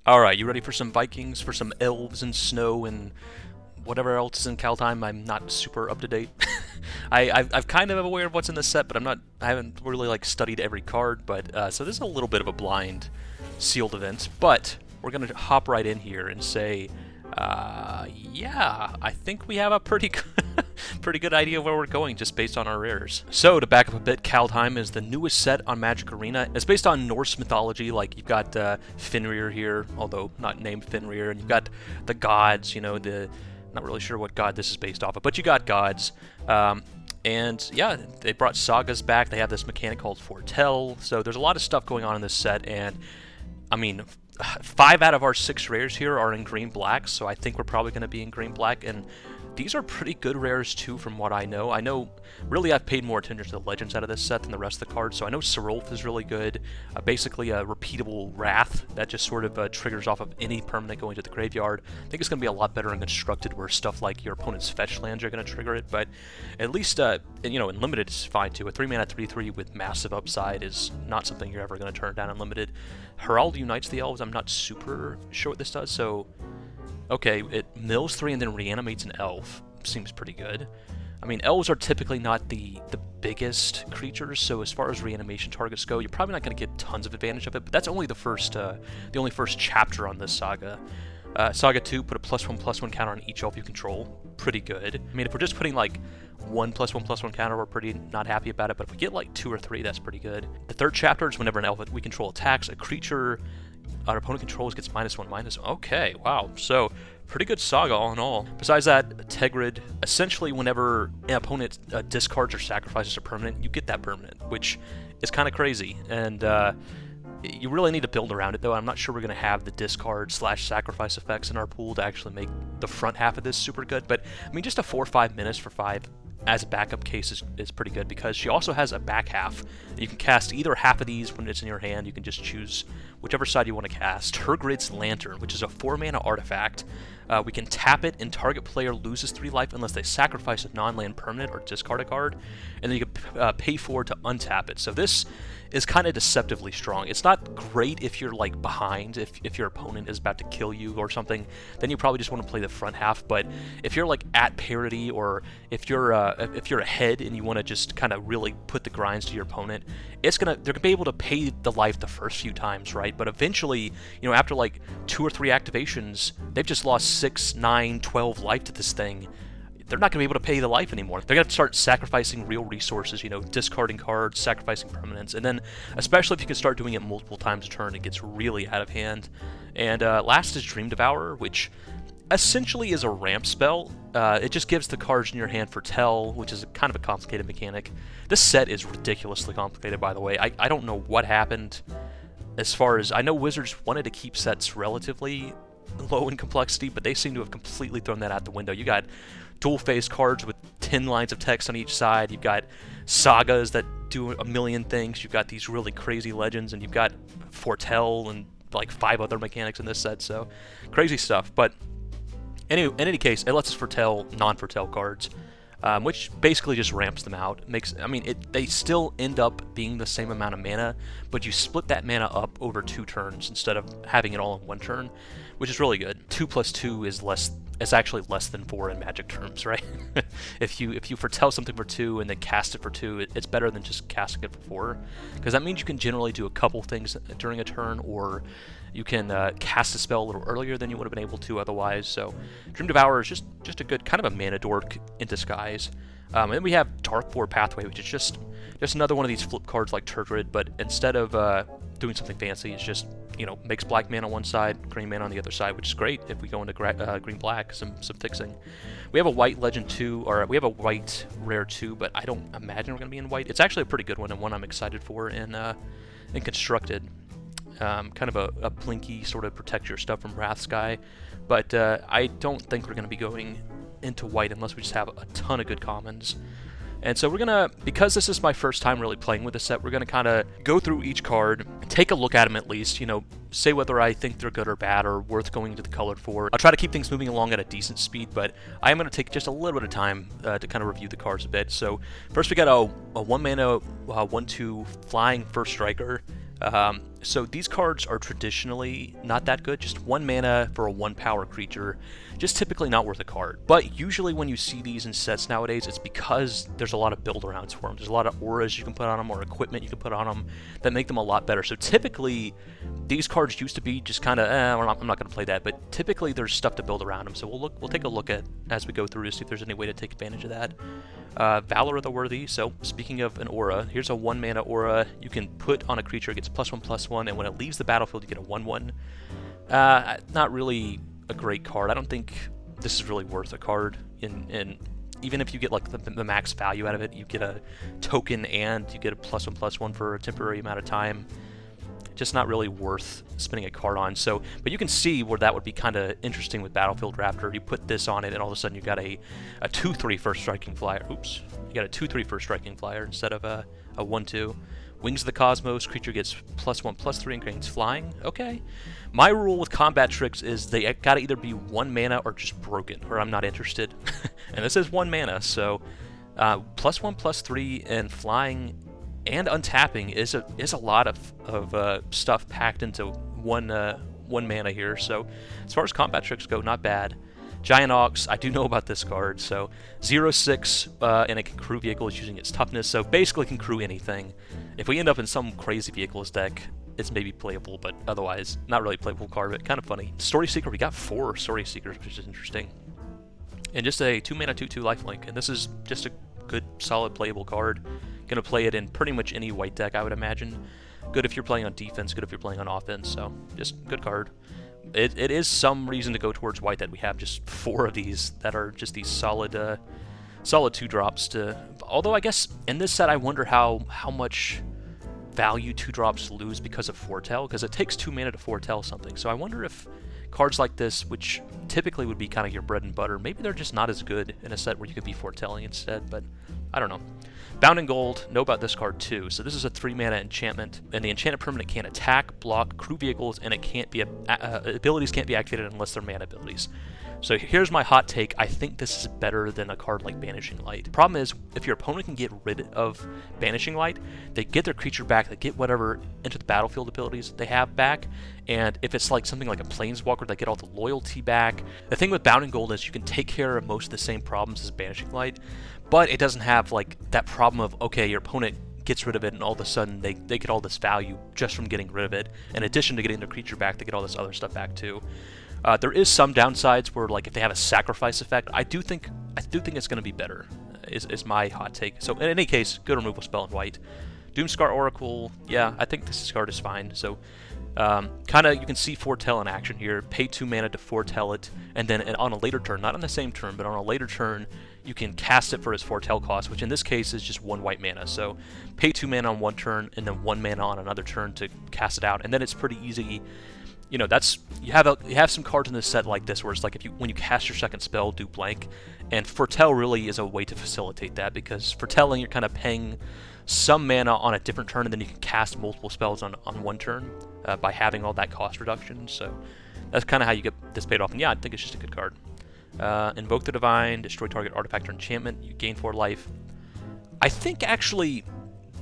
Alright, you ready for some Vikings, for some elves and snow and whatever else is in Kaldheim? I'm not super up to date. I've kind of aware of what's in the set, but I haven't really like studied every card. But so this is a little bit of a blind sealed event. But we're gonna hop right in here and say, yeah, I think we have a pretty pretty good idea of where we're going just based on our rares. So to back up a bit, Kaldheim is the newest set on Magic Arena. It's based on Norse mythology. Like you've got Fenrir here, although not named Fenrir, and you've got the gods. You know, not really sure what god this is based off of, but you got gods. And yeah, they brought sagas back. They have this mechanic called Foretell. So there's a lot of stuff going on in this set, and I mean, 5 out of our 6 rares here are in green-black, so I think we're probably going to be in green-black, and these are pretty good rares too from what I know. Really I've paid more attention to the legends out of this set than the rest of the cards, so I know Serolf is really good, basically a repeatable Wrath that just sort of triggers off of any permanent going to the graveyard. I think it's going to be a lot better in Constructed where stuff like your opponent's fetch lands are going to trigger it, but at least, you know, in Limited it's fine too. A 3-mana 3/3 with massive upside is not something you're ever going to turn down in Limited. Herald unites the elves. I'm not super sure what this does, so okay, it mills 3 and then reanimates an elf. Seems pretty good. I mean, elves are typically not the biggest creatures, so as far as reanimation targets go, you're probably not going to get tons of advantage of it, but that's only the only first chapter on this saga. Saga 2, put a +1/+1 counter on each elf you control. Pretty good. I mean, if we're just putting like 1+1/+1 counter, we're pretty not happy about it, but if we get like 2 or 3, that's pretty good. The third chapter is whenever an elf we control attacks, a creature our opponent controls gets -1/-1. Okay, wow. So, pretty good saga all in all. Besides that, Tegrid, essentially whenever an opponent discards or sacrifices a permanent, you get that permanent, which is kind of crazy. And you really need to build around it, though. I'm not sure we're going to have the discard/sacrifice effects in our pool to actually make the front half of this super good. But, I mean, just a 4 or 5 minutes for 5 as a backup case is pretty good, because she also has a back half. You can cast either half of these when it's in your hand. You can just choose whichever side you want to cast. Tergrid's Lantern, which is a 4-mana artifact. We can tap it, and target player loses 3 life unless they sacrifice a non-land permanent or discard a card, and then you can pay 4 to untap it. So this is kind of deceptively strong. It's not great if you're like behind, if your opponent is about to kill you or something, then you probably just want to play the front half. But if you're like at parity, or if you're ahead and you want to just kind of really put the grinds to your opponent, they're gonna be able to pay the life the first few times, right? But eventually, you know, after like 2 or 3 activations, they've just lost 6, 9, 12 life to this thing. They're not going to be able to pay the life anymore. They're going to start sacrificing real resources, you know, discarding cards, sacrificing permanents, and then, especially if you can start doing it multiple times a turn, it gets really out of hand. And last is Dream Devourer, which essentially is a ramp spell. It just gives the cards in your hand Foretell, which is kind of a complicated mechanic. This set is ridiculously complicated, by the way. I don't know what happened as far as... I know Wizards wanted to keep sets relatively low in complexity, but they seem to have completely thrown that out the window. You got dual-face cards with 10 lines of text on each side. You've got sagas that do a million things. You've got these really crazy legends, and you've got Foretell and like 5 other mechanics in this set, so crazy stuff. But in any case, it lets us foretell non-foretell cards, which basically just ramps them out. They still end up being the same amount of mana, but you split that mana up over 2 turns instead of having it all in 1 turn, which is really good. 2 + 2 is less. It's actually less than 4 in Magic terms, right? if you foretell something for 2 and then cast it for 2, it's better than just casting it for 4, because that means you can generally do a couple things during a turn, or you can cast a spell a little earlier than you would have been able to otherwise. So Dream Devourer is just a good kind of a mana dork in disguise. And then we have Darkboard Pathway, which is just another one of these flip cards like Turgid, but instead of doing something fancy, it's just, you know, makes black mana on one side, green mana on the other side, which is great if we go into green-black, some fixing. We have a white legend 2, or we have a white rare 2, but I don't imagine we're going to be in white. It's actually a pretty good one, and one I'm excited for in Constructed. Kind of a blinky sort of protect your stuff from Wrathsky, but I don't think we're going to be going into white unless we just have a ton of good commons. And so we're gonna, because this is my first time really playing with the set, we're gonna kind of go through each card, take a look at them at least, you know, say whether I think they're good or bad or worth going into the colored for. I'll try to keep things moving along at a decent speed, but I am going to take just a little bit of time to kind of review the cards a bit. So first we got a 1-mana 1/2 flying first striker. So these cards are traditionally not that good, just 1 mana for a 1 power creature, just typically not worth a card. But usually when you see these in sets nowadays, it's because there's a lot of build arounds for them. There's a lot of auras you can put on them or equipment you can put on them that make them a lot better. So typically these cards used to be just kind of, I'm not going to play that, but typically there's stuff to build around them. So we'll take a look at as we go through to see if there's any way to take advantage of that. Valor of the Worthy. So speaking of an aura, here's a 1 mana aura you can put on a creature. It gets +1/+1, and when it leaves the battlefield, you get a 1/1. Not really a great card. I don't think this is really worth a card. In even if you get like the max value out of it, you get a token and you get a +1/+1 for a temporary amount of time. Just not really worth spending a card on. So, but you can see where that would be kind of interesting with Battlefield Raptor. You put this on it, and all of a sudden you got a 2/3 first striking flyer. Oops, you got a 2/3 first striking flyer instead of a 1/2. Wings of the Cosmos. Creature gets +1/+3 and gains flying. Okay. My rule with combat tricks is they gotta either be 1 mana or just broken, or I'm not interested. And this is 1 mana, so +1/+3 and flying and untapping is a lot of stuff packed into one mana here. So as far as combat tricks go, not bad. Giant Ox, I do know about this card. So 0/6 and it can crew vehicles using its toughness. So basically can crew anything. If we end up in some crazy vehicles deck, it's maybe playable, but otherwise not really playable card, but kind of funny. Story Seeker, we got 4 Story Seekers, which is interesting. And just a 2 mana 2/2 lifelink, and this is just a good solid playable card. Gonna play it in pretty much any white deck, I would imagine. Good if you're playing on defense, good if you're playing on offense, so just good card. It is some reason to go towards white that we have just 4 of these that are just these solid 2-drops to... Although I guess in this set I wonder how much value 2-drops lose because of foretell, because it takes 2 mana to foretell something. So I wonder if cards like this, which typically would be kind of your bread and butter, maybe they're just not as good in a set where you could be foretelling instead, but I don't know. Bound in Gold, know about this card too. So this is a 3 mana enchantment, and the enchanted permanent can't attack, block, crew vehicles, and it can't be abilities can't be activated unless they're mana abilities. So here's my hot take. I think this is better than a card like Banishing Light. Problem is, if your opponent can get rid of Banishing Light, they get their creature back, they get whatever into the battlefield abilities they have back, and if it's like something like a Planeswalker, they get all the loyalty back. The thing with Bound in Gold is you can take care of most of the same problems as Banishing Light, but it doesn't have like that problem of, okay, your opponent gets rid of it and all of a sudden they get all this value just from getting rid of it. In addition to getting their creature back, they get all this other stuff back too. There is some downsides where, like, if they have a sacrifice effect, I do think it's going to be better, is my hot take. So in any case, good removal spell in white. Doomscar Oracle, yeah, I think this card is fine. So kind of, you can see foretell in action here. Pay 2 mana to foretell it, and then on a later turn, not on the same turn, but on a later turn, you can cast it for its foretell cost, which in this case is just 1 white mana. So pay 2 mana on one turn, and then 1 mana on another turn to cast it out, and then it's pretty easy. You know, that's you have some cards in this set like this where it's like when you cast your second spell, do blank, and foretell really is a way to facilitate that, because foretelling, you're kind of paying some mana on a different turn, and then you can cast multiple spells on one turn by having all that cost reduction. So that's kind of how you get this paid off, and yeah, I think it's just a good card. Invoke the Divine, destroy target artifact or enchantment, you gain 4 life. I think actually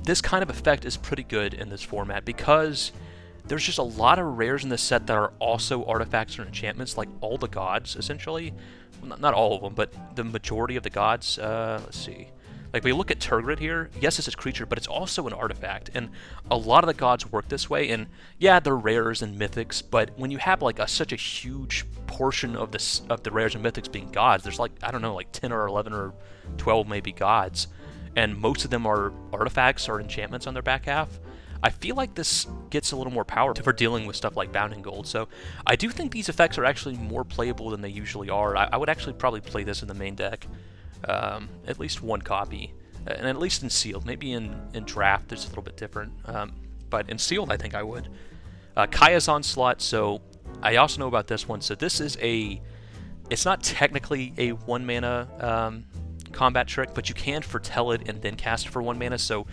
this kind of effect is pretty good in this format, because there's just a lot of rares in this set that are also artifacts or enchantments, like all the gods, essentially. Well, not all of them, but the majority of the gods. Let's see. Like, we look at Tergrid here, yes, it's a creature, but it's also an artifact, and a lot of the gods work this way, and yeah, they're rares and mythics, but when you have, like, such a huge portion of the rares and mythics being gods, there's, like, I don't know, like 10 or 11 or 12 maybe gods, and most of them are artifacts or enchantments on their back half. I feel like this gets a little more power for dealing with stuff like Bound in Gold, so I do think these effects are actually more playable than they usually are. I would actually probably play this in the main deck, at least 1 copy, and at least in Sealed. Maybe in Draft it's a little bit different, but in Sealed I think I would. Kaya's Onslaught, so I also know about this one. So this is it's not technically a 1 mana combat trick, but you can foretell it and then cast it for 1 mana, so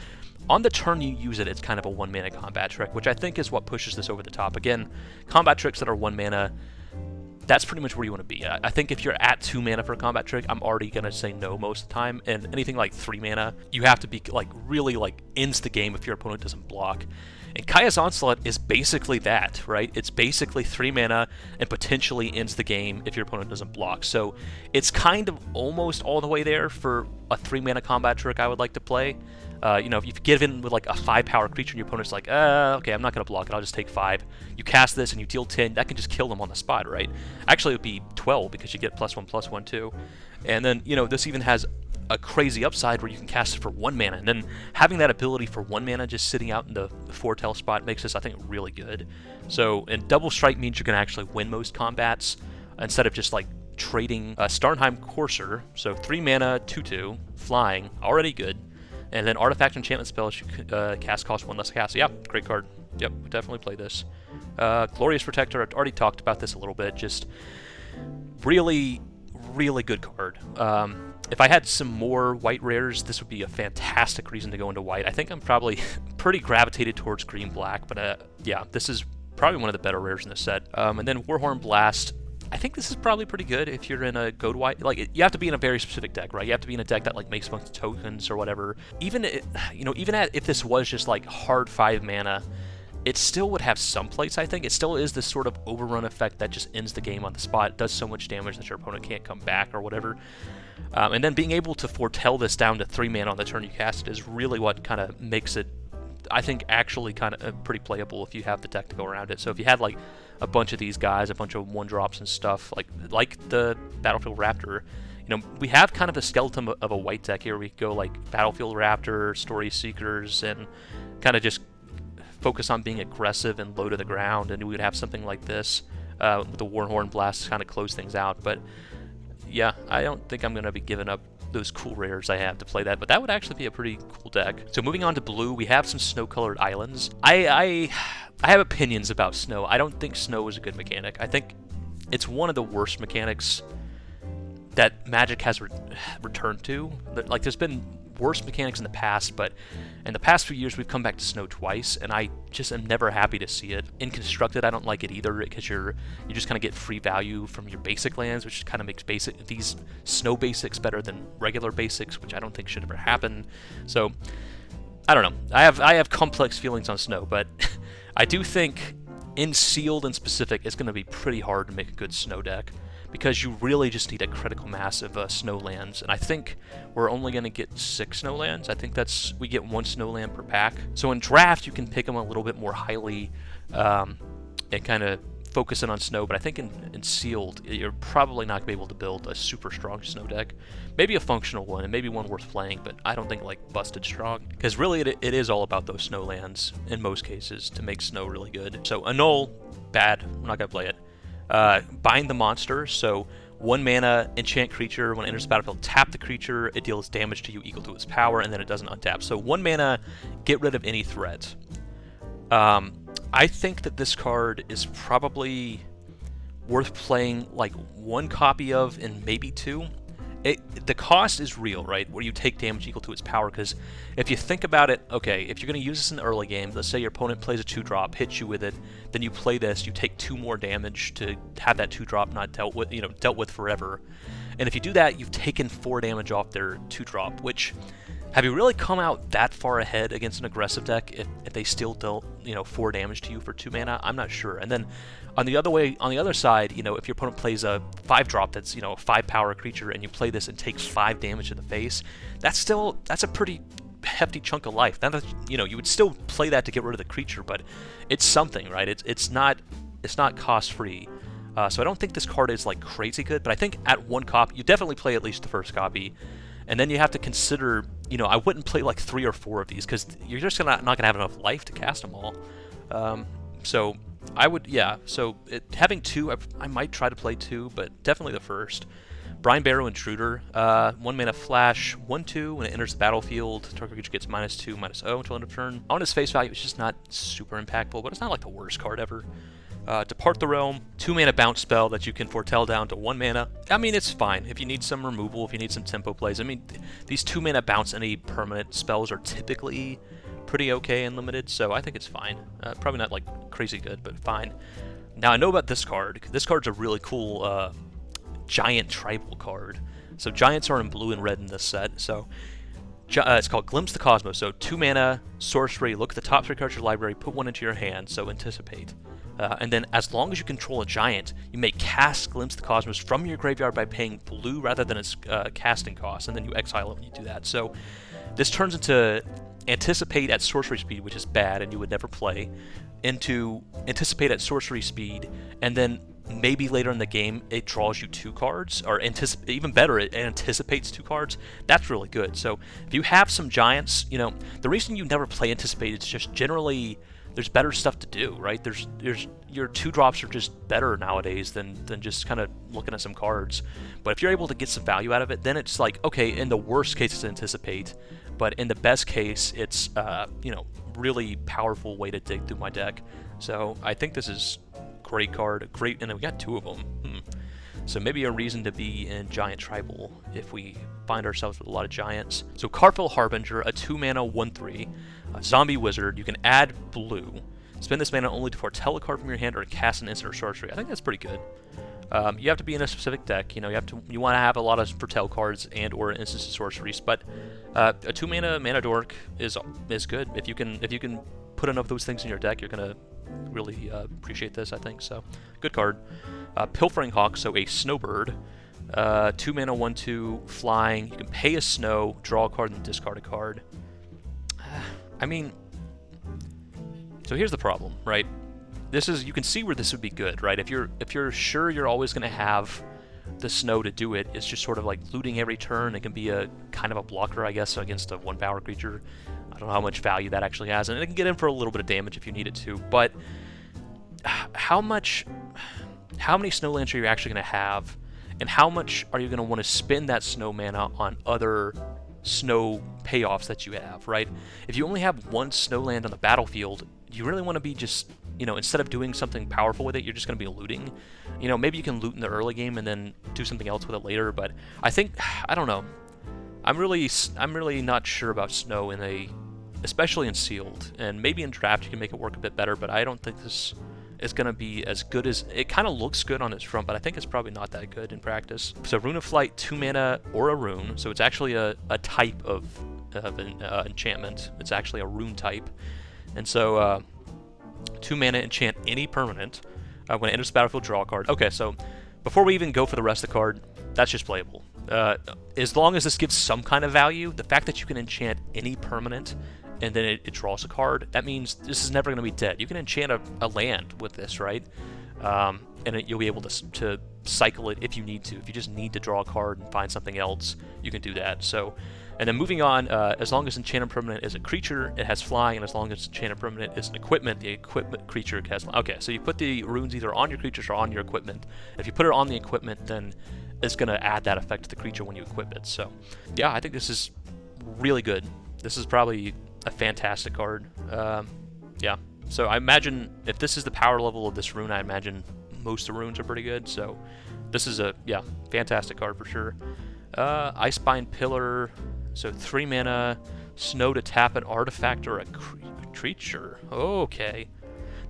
on the turn you use it, it's kind of a 1 mana combat trick, which I think is what pushes this over the top. Again, combat tricks that are 1 mana, that's pretty much where you want to be. I think if you're at 2 mana for a combat trick, I'm already going to say no most of the time, and anything like 3 mana, you have to be like really like ends the game if your opponent doesn't block. And Kaya's Onslaught is basically that, right? It's basically 3 mana and potentially ends the game if your opponent doesn't block. So it's kind of almost all the way there for a 3 mana combat trick I would like to play. You know, if you give in with like a 5-power creature and your opponent's like, okay, I'm not going to block it, I'll just take 5. You cast this and you deal 10, that can just kill them on the spot, right? Actually, it would be 12 because you get +1/+1 too. And then, you know, this even has a crazy upside where you can cast it for 1 mana, and then having that ability for 1 mana just sitting out in the foretell spot makes this, I think, really good. So, and Double Strike means you're going to actually win most combats instead of just like trading Starnheim Courser. So 3 mana, 2/2, flying, already good. And then Artifact Enchantment spells you cast cost 1 less to cast. Yeah, great card. Yep, definitely play this. Glorious Protector, I've already talked about this a little bit. Just really, really good card. If I had some more white rares, this would be a fantastic reason to go into white. I think I'm probably pretty gravitated towards green-black, but yeah, this is probably one of the better rares in the set. And then Warhorn Blast. I think this is probably pretty good if you're in a go to white. Like, you have to be in a very specific deck, right? You have to be in a deck that like makes a bunch of tokens or whatever. Even if this was just like hard 5 mana, it still would have some place. I think it still is this sort of overrun effect that just ends the game on the spot. It does so much damage that your opponent can't come back or whatever. And then being able to foretell this down to 3 mana on the turn you cast it is really what kind of makes it, I think, actually kind of pretty playable if you have the deck to go around it. So if you had like a bunch of these guys, a bunch of 1-drops and stuff, like the Battlefield Raptor, you know, we have kind of a skeleton of a white deck here. We go like Battlefield Raptor, Story Seekers, and kind of just focus on being aggressive and low to the ground, and we would have something like this with the Warhorn Blast to kind of close things out. But yeah, I don't think I'm going to be giving up those cool rares I have to play that, but that would actually be a pretty cool deck. So moving on to blue, we have some snow-colored islands. I have opinions about snow. I don't think snow is a good mechanic. I think it's one of the worst mechanics that Magic has returned to. Like, there's been worse mechanics in the past, but in the past few years we've come back to snow twice, and I just am never happy to see it. In Constructed, I don't like it either, because you just kind of get free value from your basic lands, which kind of makes these snow basics better than regular basics, which I don't think should ever happen. So I don't know. I have complex feelings on snow, but I do think in Sealed in specific, it's going to be pretty hard to make a good snow deck, because you really just need a critical mass of snow lands, and I think we're only going to get 6 snow lands. I think we get 1 snow land per pack. So in draft, you can pick them a little bit more highly and kind of focus in on snow, but I think in Sealed, you're probably not going to be able to build a super strong snow deck. Maybe a functional one, and maybe one worth playing, but I don't think like busted strong, because really it is all about those snow lands in most cases to make snow really good. So Annul, bad. I'm not going to play it. Bind the Monster, so 1 mana, enchant creature, when it enters the battlefield, tap the creature, it deals damage to you equal to its power, and then it doesn't untap. So 1 mana, get rid of any threat. I think that this card is probably worth playing like 1 copy of and maybe 2. The cost is real, right? Where you take damage equal to its power, because if you think about it, okay, if you're going to use this in the early game, let's say your opponent plays a 2-drop, hits you with it, then you play this, you take 2 more damage to have that 2-drop not dealt with forever. And if you do that, you've taken 4 damage off their 2-drop, which, have you really come out that far ahead against an aggressive deck if they still dealt 4 damage to you for 2 mana? I'm not sure. And then on the other side, if your opponent plays a 5-drop that's a 5-power creature, and you play this and take 5 damage to the face, that's a pretty hefty chunk of life. Now, you would still play that to get rid of the creature, but it's something, right? It's not cost free. So I don't think this card is like crazy good, but I think at 1 copy, you definitely play at least the first copy. And then you have to consider, I wouldn't play like 3 or 4 of these, because you're just not going to have enough life to cast them all. So I would, yeah. So having 2, I might try to play 2, but definitely the first. Brine Barrow Intruder, 1 mana flash, 1/2. When it enters the battlefield, target creature gets -2/-0 until end of turn. On its face value, it's just not super impactful, but it's not like the worst card ever. Depart the Realm, 2 mana bounce spell that you can foretell down to 1 mana. I mean, it's fine if you need some removal, if you need some tempo plays. I mean, these 2 mana bounce any permanent spells are typically pretty okay and limited, so I think it's fine. Probably not like crazy good, but fine. Now I know about this card. This card's a really cool giant tribal card. So giants are in blue and red in this set. So It's called Glimpse the Cosmos. So 2 mana, sorcery, look at the top 3 cards of your library, put 1 into your hand, so anticipate. And then as long as you control a giant, you may cast Glimpse the Cosmos from your graveyard by paying blue rather than its casting cost, and then you exile it when you do that. So this turns into anticipate at sorcery speed, which is bad and you would never play, into anticipate at sorcery speed, and then maybe later in the game it draws you 2 cards, or even better, it anticipates 2 cards. That's really good. So if you have some giants, you know, the reason you never play anticipate is just generally there's better stuff to do, right? There's your 2-drops are just better nowadays than just kind of looking at some cards. But if you're able to get some value out of it, then it's like, okay, in the worst case it's anticipate, but in the best case it's you know, really powerful way to dig through my deck. So I think this is great card, great, and we got 2 of them. So maybe a reason to be in Giant Tribal if we find ourselves with a lot of giants. So Karfil Harbinger, a 2 mana 1/3, a zombie wizard. You can add blue. Spend this mana only to foretell a card from your hand or cast an instant or sorcery. I think that's pretty good. You have to be in a specific deck. You know, you want to have a lot of foretell cards and or instants and sorceries. But a 2 mana dork is good. If you can put enough of those things in your deck, you're gonna really appreciate this, I think. So good card. Pilfering Hawk, so a snowbird. 2 mana 1/2 flying. You can pay a snow, draw a card, and discard a card. I mean, so here's the problem, right? This is, you can see where this would be good, right? If you're sure you're always going to have the snow to do it, it's just sort of like looting every turn. It can be a kind of a blocker, I guess, against a 1-power creature. I don't know how much value that actually has, and it can get in for a little bit of damage if you need it to. But how many snow lands are you actually going to have, and how much are you going to want to spend that snow mana on other snow payoffs that you have, right? If you only have 1 snow land on the battlefield, you really want to be just, you know, instead of doing something powerful with it, you're just going to be looting. You know, maybe you can loot in the early game and then do something else with it later, but I think, I don't know. I'm really not sure about snow especially in sealed, and maybe in draft you can make it work a bit better, but I don't think this is going to be as good as, it kind of looks good on its front, but I think it's probably not that good in practice. So Rune of Flight, 2 mana or a rune, so it's actually a type of an enchantment. It's actually a rune type, and so 2 mana, enchant any permanent. When it enters the battlefield, draw a card. Okay, so before we even go for the rest of the card, that's just playable. As long as this gives some kind of value, the fact that you can enchant any permanent and then it draws a card, that means this is never going to be dead. You can enchant a land with this, right? And you'll be able to cycle it if you need to. If you just need to draw a card and find something else, you can do that. So, and then moving on, as long as enchanted permanent is a creature, it has flying, and as long as enchanted permanent is an equipment, the equipment creature has flying. Okay, so you put the runes either on your creatures or on your equipment. If you put it on the equipment, then it's going to add that effect to the creature when you equip it. So, yeah, I think this is really good. This is probably a fantastic card. Yeah, so I imagine if this is the power level of this rune, I imagine most of the runes are pretty good. So this is a, yeah, fantastic card for sure. Icebind Pillar, so 3 mana, snow to tap an artifact or a creature. Okay,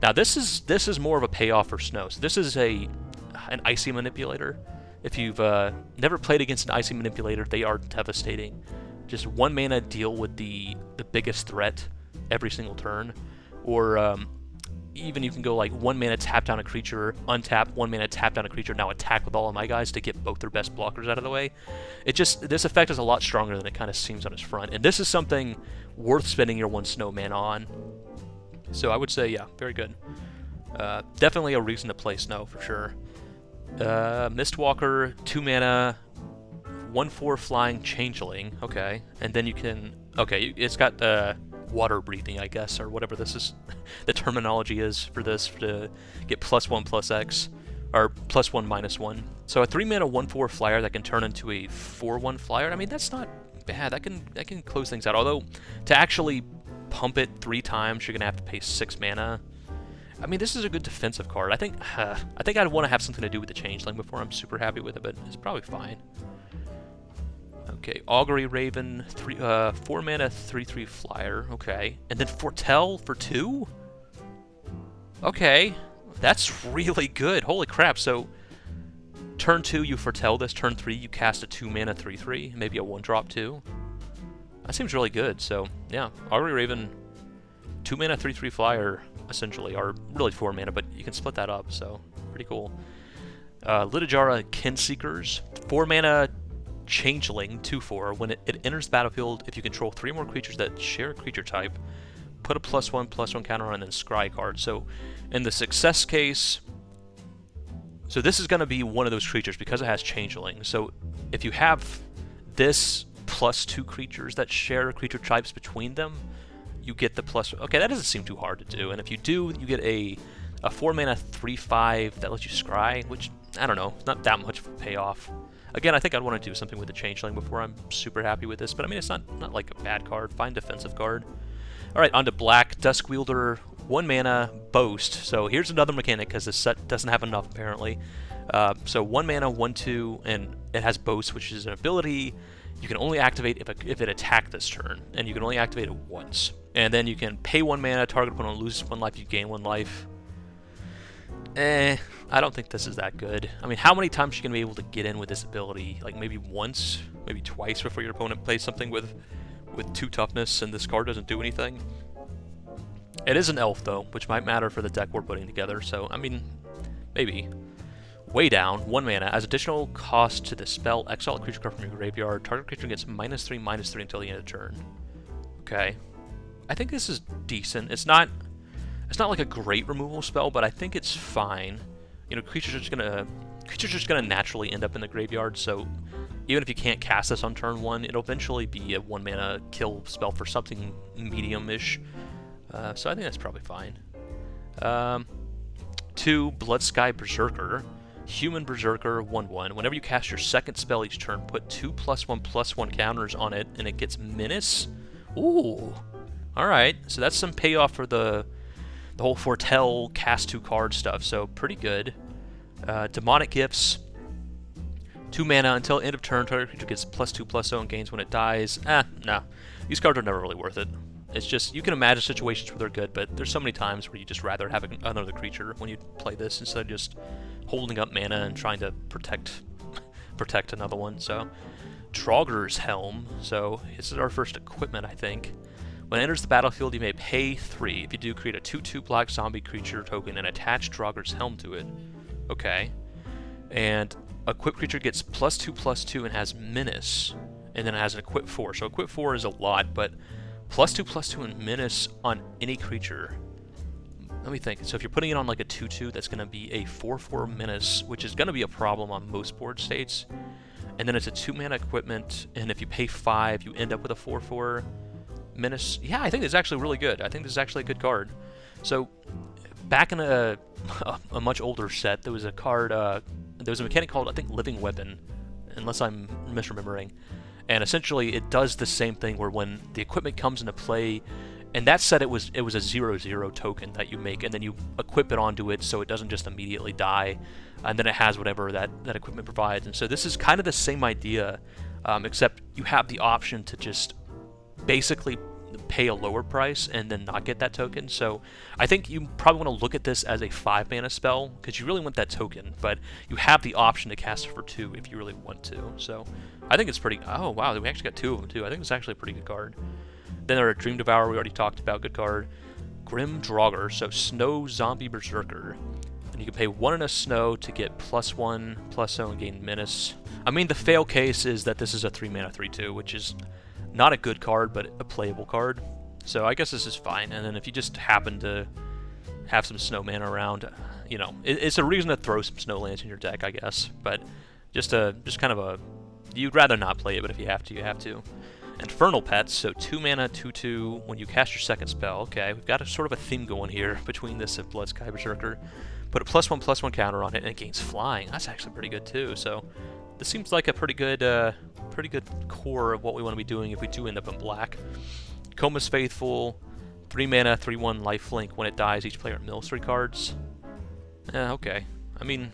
now this is more of a payoff for snow. So this is an icy manipulator. If you've never played against an icy manipulator, they are devastating. Just 1 mana, deal with the biggest threat every single turn, or even you can go like 1 mana, tap down a creature, untap, 1 mana, tap down a creature, now attack with all of my guys to get both their best blockers out of the way. This effect is a lot stronger than it kind of seems on its front, and this is something worth spending your 1 snow mana on. So I would say, yeah, very good. Definitely a reason to play snow for sure. Mistwalker, 2 mana, 1/4 flying changeling. Okay, and then you can, okay, it's got water breathing, I guess, or whatever this is the terminology is for this, to get +1/+X or +1/-1. So a 3 mana 1/4 flyer that can turn into a 4/1 flyer. I mean, that's not bad. That can close things out. Although to actually pump it 3 times, you're gonna have to pay 6 mana. I mean, this is a good defensive card. I think I'd want to have something to do with the changeling before I'm super happy with it, but it's probably fine. Okay, Augury Raven, 4 mana, 3/3 flyer. Okay, and then Foretell for 2. Okay, that's really good. Holy crap! So turn 2 you foretell this. Turn 3 you cast a 2 mana 3/3, maybe a 1-drop too. That seems really good. So yeah, Augury Raven, 2 mana, 3/3 flyer essentially, or really 4 mana, but you can split that up. So pretty cool. Littlejar Kinseekers, 4 mana changeling, 2/4. When it enters the battlefield, if you control 3 more creatures that share a creature type, put a +1/+1 counter on and then scry card. So in the success case, so this is going to be one of those creatures because it has changeling. So if you have this +2 creatures that share creature types between them, you get the plus. Okay, that doesn't seem too hard to do. And if you do, you get a 4 mana 3/5 that lets you scry, which I don't know, it's not that much of a payoff. Again, I think I'd want to do something with the changeling before I'm super happy with this. But I mean, it's not like a bad card. Fine defensive card. All right, on to black. Duskwielder, 1 mana, boast. So here's another mechanic because this set doesn't have enough apparently. So 1 mana, 1/2, and it has boast, which is an ability you can only activate if it attacked this turn, and you can only activate it once. And then you can pay 1 mana, target opponent loses 1 life, you gain 1 life. I don't think this is that good. I mean, how many times are you going to be able to get in with this ability? Like maybe once, maybe twice before your opponent plays something with 2 toughness and this card doesn't do anything. It is an elf though, which might matter for the deck we're putting together, so I mean, maybe. Way down, 1 mana. As additional cost to the spell, exile a creature card from your graveyard. Target creature gets -3/-3 until the end of the turn. Okay. I think this is decent. It's not like a great removal spell, but I think it's fine. You know, creatures are just gonna naturally end up in the graveyard, so even if you can't cast this on turn 1, it'll eventually be a 1 mana kill spell for something medium-ish. So I think that's probably fine. 2, Bloodsky Berserker. Human Berserker, 1/1. Whenever you cast your second spell each turn, put 2 +1/+1 counters on it, and it gets Menace. Ooh. Alright, so that's some payoff for the whole Foretell cast 2 card stuff, so pretty good. Demonic Gifts. 2 mana until end of turn, target creature gets +2/+0 and gains when it dies. No. These cards are never really worth it. It's just, you can imagine situations where they're good, but there's so many times where you just rather have another creature when you play this instead of just holding up mana and trying to protect another one. So, Drauggr's Helm. So, this is our first equipment, I think. When it enters the battlefield, you may pay 3. If you do, create a 2/2 black zombie creature token and attach Drauggr's Helm to it. Okay. And equipped creature gets +2/+2 and has Menace. And then it has an equip 4. So equip 4 is a lot, but +2/+2 and Menace on any creature. Let me think. So if you're putting it on like a 2/2, that's going to be a 4/4 Menace, which is going to be a problem on most board states. And then it's a 2 mana equipment, and if you pay 5, you end up with a 4/4 Menace. Yeah, I think it's actually really good. I think this is actually a good card. So back in a much older set, there was a card, there was a mechanic called, I think, Living Weapon, unless I'm misremembering. And essentially, it does the same thing where when the equipment comes into play, and that set it was a 0/0 token that you make, and then you equip it onto it so it doesn't just immediately die, and then it has whatever that equipment provides. And so this is kind of the same idea, except you have the option to just basically pay a lower price and then not get that token. So I think you probably want to look at this as a 5 mana spell because you really want that token, but you have the option to cast it for 2 if you really want to. So I think it's pretty. Oh wow, we actually got 2 of them too. I think it's actually a pretty good card. Then there are Dream Devourer, we already talked about, good card. Grim Draugr, so Snow Zombie Berserker. And you can pay 1 in a snow to get +1/+0 and gain Menace. I mean, the fail case is that this is a 3 mana 3/2, which is not a good card, but a playable card. So I guess this is fine. And then if you just happen to have some snowman around, you know, it's a reason to throw some snowlands in your deck, I guess. But just kind of a, you'd rather not play it, but if you have to, you have to. Infernal Pets, so 2 mana, 2/2, when you cast your second spell. Okay, we've got a sort of a theme going here between this and Bloodsky Berserker. Put a +1/+1 counter on it, and it gains flying. That's actually pretty good too. So this seems like a pretty good core of what we want to be doing if we do end up in black. Coma's Faithful, 3 mana, 3/1 lifelink. When it dies, each player mills 3 cards. Okay. I mean,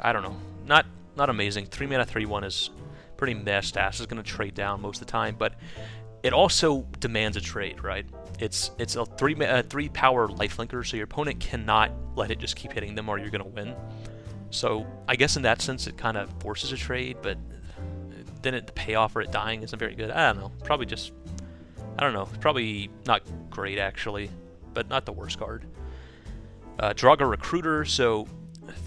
I don't know. Not amazing. 3 mana, 3/1 is pretty meh. Stash is going to trade down most of the time, but it also demands a trade, right? It's a 3 power lifelinker, so your opponent cannot let it just keep hitting them or you're going to win. So I guess in that sense it kind of forces a trade, but then the payoff for it dying isn't very good. I don't know. Probably just, I don't know. It's probably not great actually, but not the worst card. Draga Recruiter, so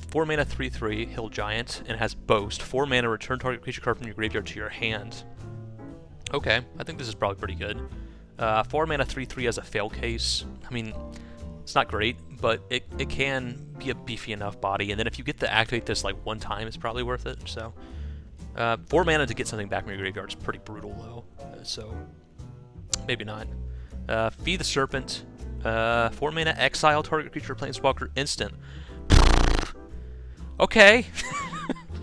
4 mana 3/3 Hill Giant, and has Boast. 4 mana, return target creature card from your graveyard to your hand. Okay, I think this is probably pretty good. 4 mana 3/3 as a fail case. I mean, it's not great, but it can be a beefy enough body, and then if you get to activate this like one time, it's probably worth it. So 4 mana to get something back from your graveyard is pretty brutal though, so maybe not. Feed the Serpent, 4 mana, exile target creature, planeswalker, instant. Okay,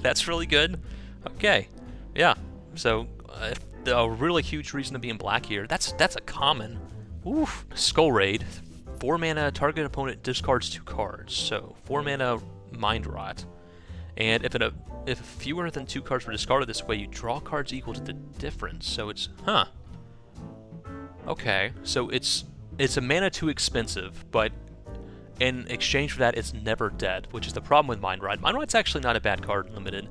that's really good. Okay, yeah, so a really huge reason to be in black here. That's a common. Oof. Skull Raid, 4 mana, target opponent discards 2 cards. So 4 mana Mind Rot, and if fewer than 2 cards were discarded this way, you draw cards equal to the difference. So it's okay, so it's a mana too expensive, but in exchange for that, it's never dead, which is the problem with Mind Rot. Mind Rot's actually not a bad card in Limited.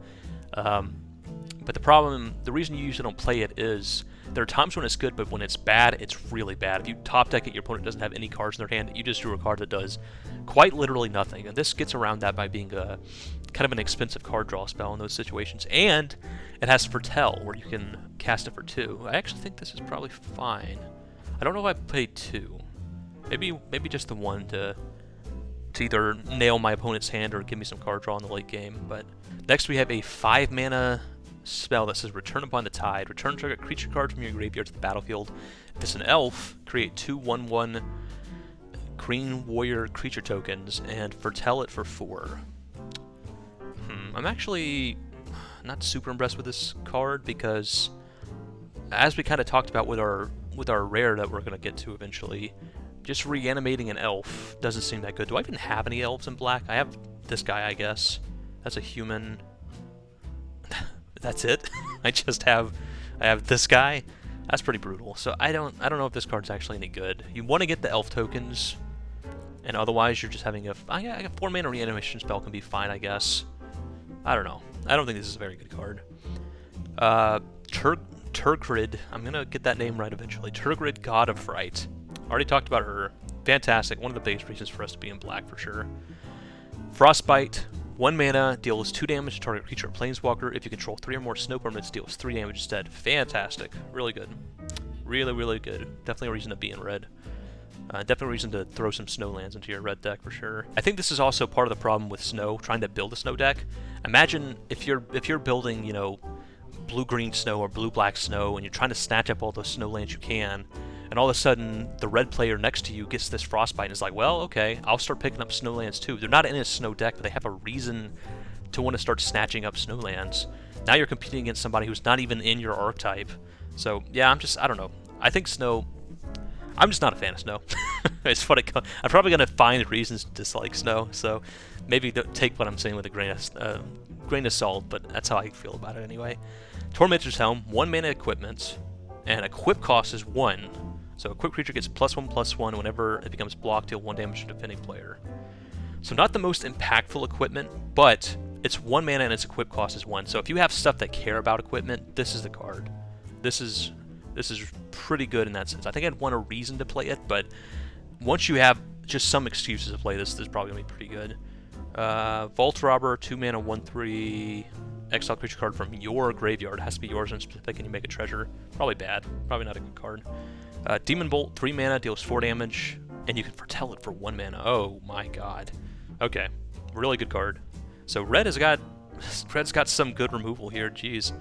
But the reason you usually don't play it is there are times when it's good, but when it's bad, it's really bad. If you top deck it, your opponent doesn't have any cards in their hand, you just drew a card that does quite literally nothing. And this gets around that by being a kind of an expensive card draw spell in those situations. And it has Foretell, where you can cast it for 2. I actually think this is probably fine. I don't know if I played 2. Maybe just the 1 to either nail my opponent's hand or give me some card draw in the late game. But next we have a 5 mana spell that says Return Upon the Tide. Return target creature card from your graveyard to the battlefield. If it's an elf, create 2 1/1 green warrior creature tokens and foretell it for 4. I'm actually not super impressed with this card because, as we kind of talked about with our rare that we're going to get to eventually, just reanimating an elf doesn't seem that good. Do I even have any elves in black? I have this guy, I guess. That's a human. That's it. I have this guy. That's pretty brutal. So I don't know if this card's actually any good. You want to get the elf tokens, and otherwise you're just having a 4 mana reanimation spell can be fine, I guess. I don't know. I don't think this is a very good card. Turgrid. I'm gonna get that name right eventually. Turgrid, God of Fright. Already talked about her. Fantastic. One of the biggest reasons for us to be in black for sure. Frostbite. 1 mana, deals 2 damage to target creature or planeswalker. If you control 3 or more snow permanents, deals 3 damage instead. Fantastic. Really good. Really, really good. Definitely a reason to be in red. Definitely a reason to throw some snow lands into your red deck for sure. I think this is also part of the problem with snow, trying to build a snow deck. Imagine if you're building, you know, blue-green snow or blue-black snow, and you're trying to snatch up all those snow lands you can, and all of a sudden the red player next to you gets this Frostbite and is like, well, okay, I'll start picking up snowlands too. They're not in a snow deck, but they have a reason to want to start snatching up snowlands. Now you're competing against somebody who's not even in your archetype. So yeah, I don't know. I think snow, I'm just not a fan of snow. It's what I'm probably going to find reasons to dislike snow, so maybe take what I'm saying with a grain of salt, but that's how I feel about it anyway. Tormentor's Helm, 1 mana equipment, and equip cost is 1. So equipped creature gets +1/+1 whenever it becomes blocked, deal 1 damage to defending player. So not the most impactful equipment, but it's 1 mana and its equip cost is 1. So if you have stuff that care about equipment, this is the card. This is pretty good in that sense. I think I'd want a reason to play it, but once you have just some excuses to play this, this is probably going to be pretty good. Vault Robber, 2 mana, 1/3, exile creature card from your graveyard. It has to be yours and specific, and you make a treasure. Probably bad. Probably not a good card. Demon Bolt, 3 mana, deals 4 damage, and you can foretell it for 1 mana. Oh my god. Okay, really good card. So red's got some good removal here, jeez.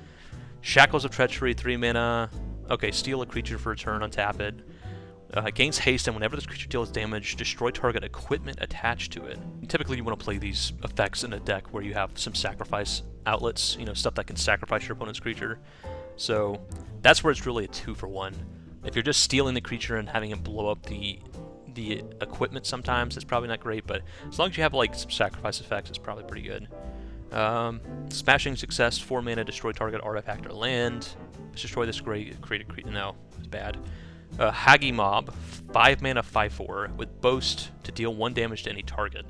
Shackles of Treachery, 3 mana. Okay, steal a creature for a turn, untap it. Gains haste, and whenever this creature deals damage, destroy target equipment attached to it. And typically you want to play these effects in a deck where you have some sacrifice outlets, you know, stuff that can sacrifice your opponent's creature. So that's where it's really a 2-for-1. If you're just stealing the creature and having it blow up the equipment sometimes, it's probably not great, but as long as you have like some sacrifice effects, it's probably pretty good. Smashing Success, 4 mana, destroy target artifact or land. Let's destroy this created creature. No, it's bad. Hagi Mob, 5 mana, 5/4, with Boast to deal 1 damage to any target.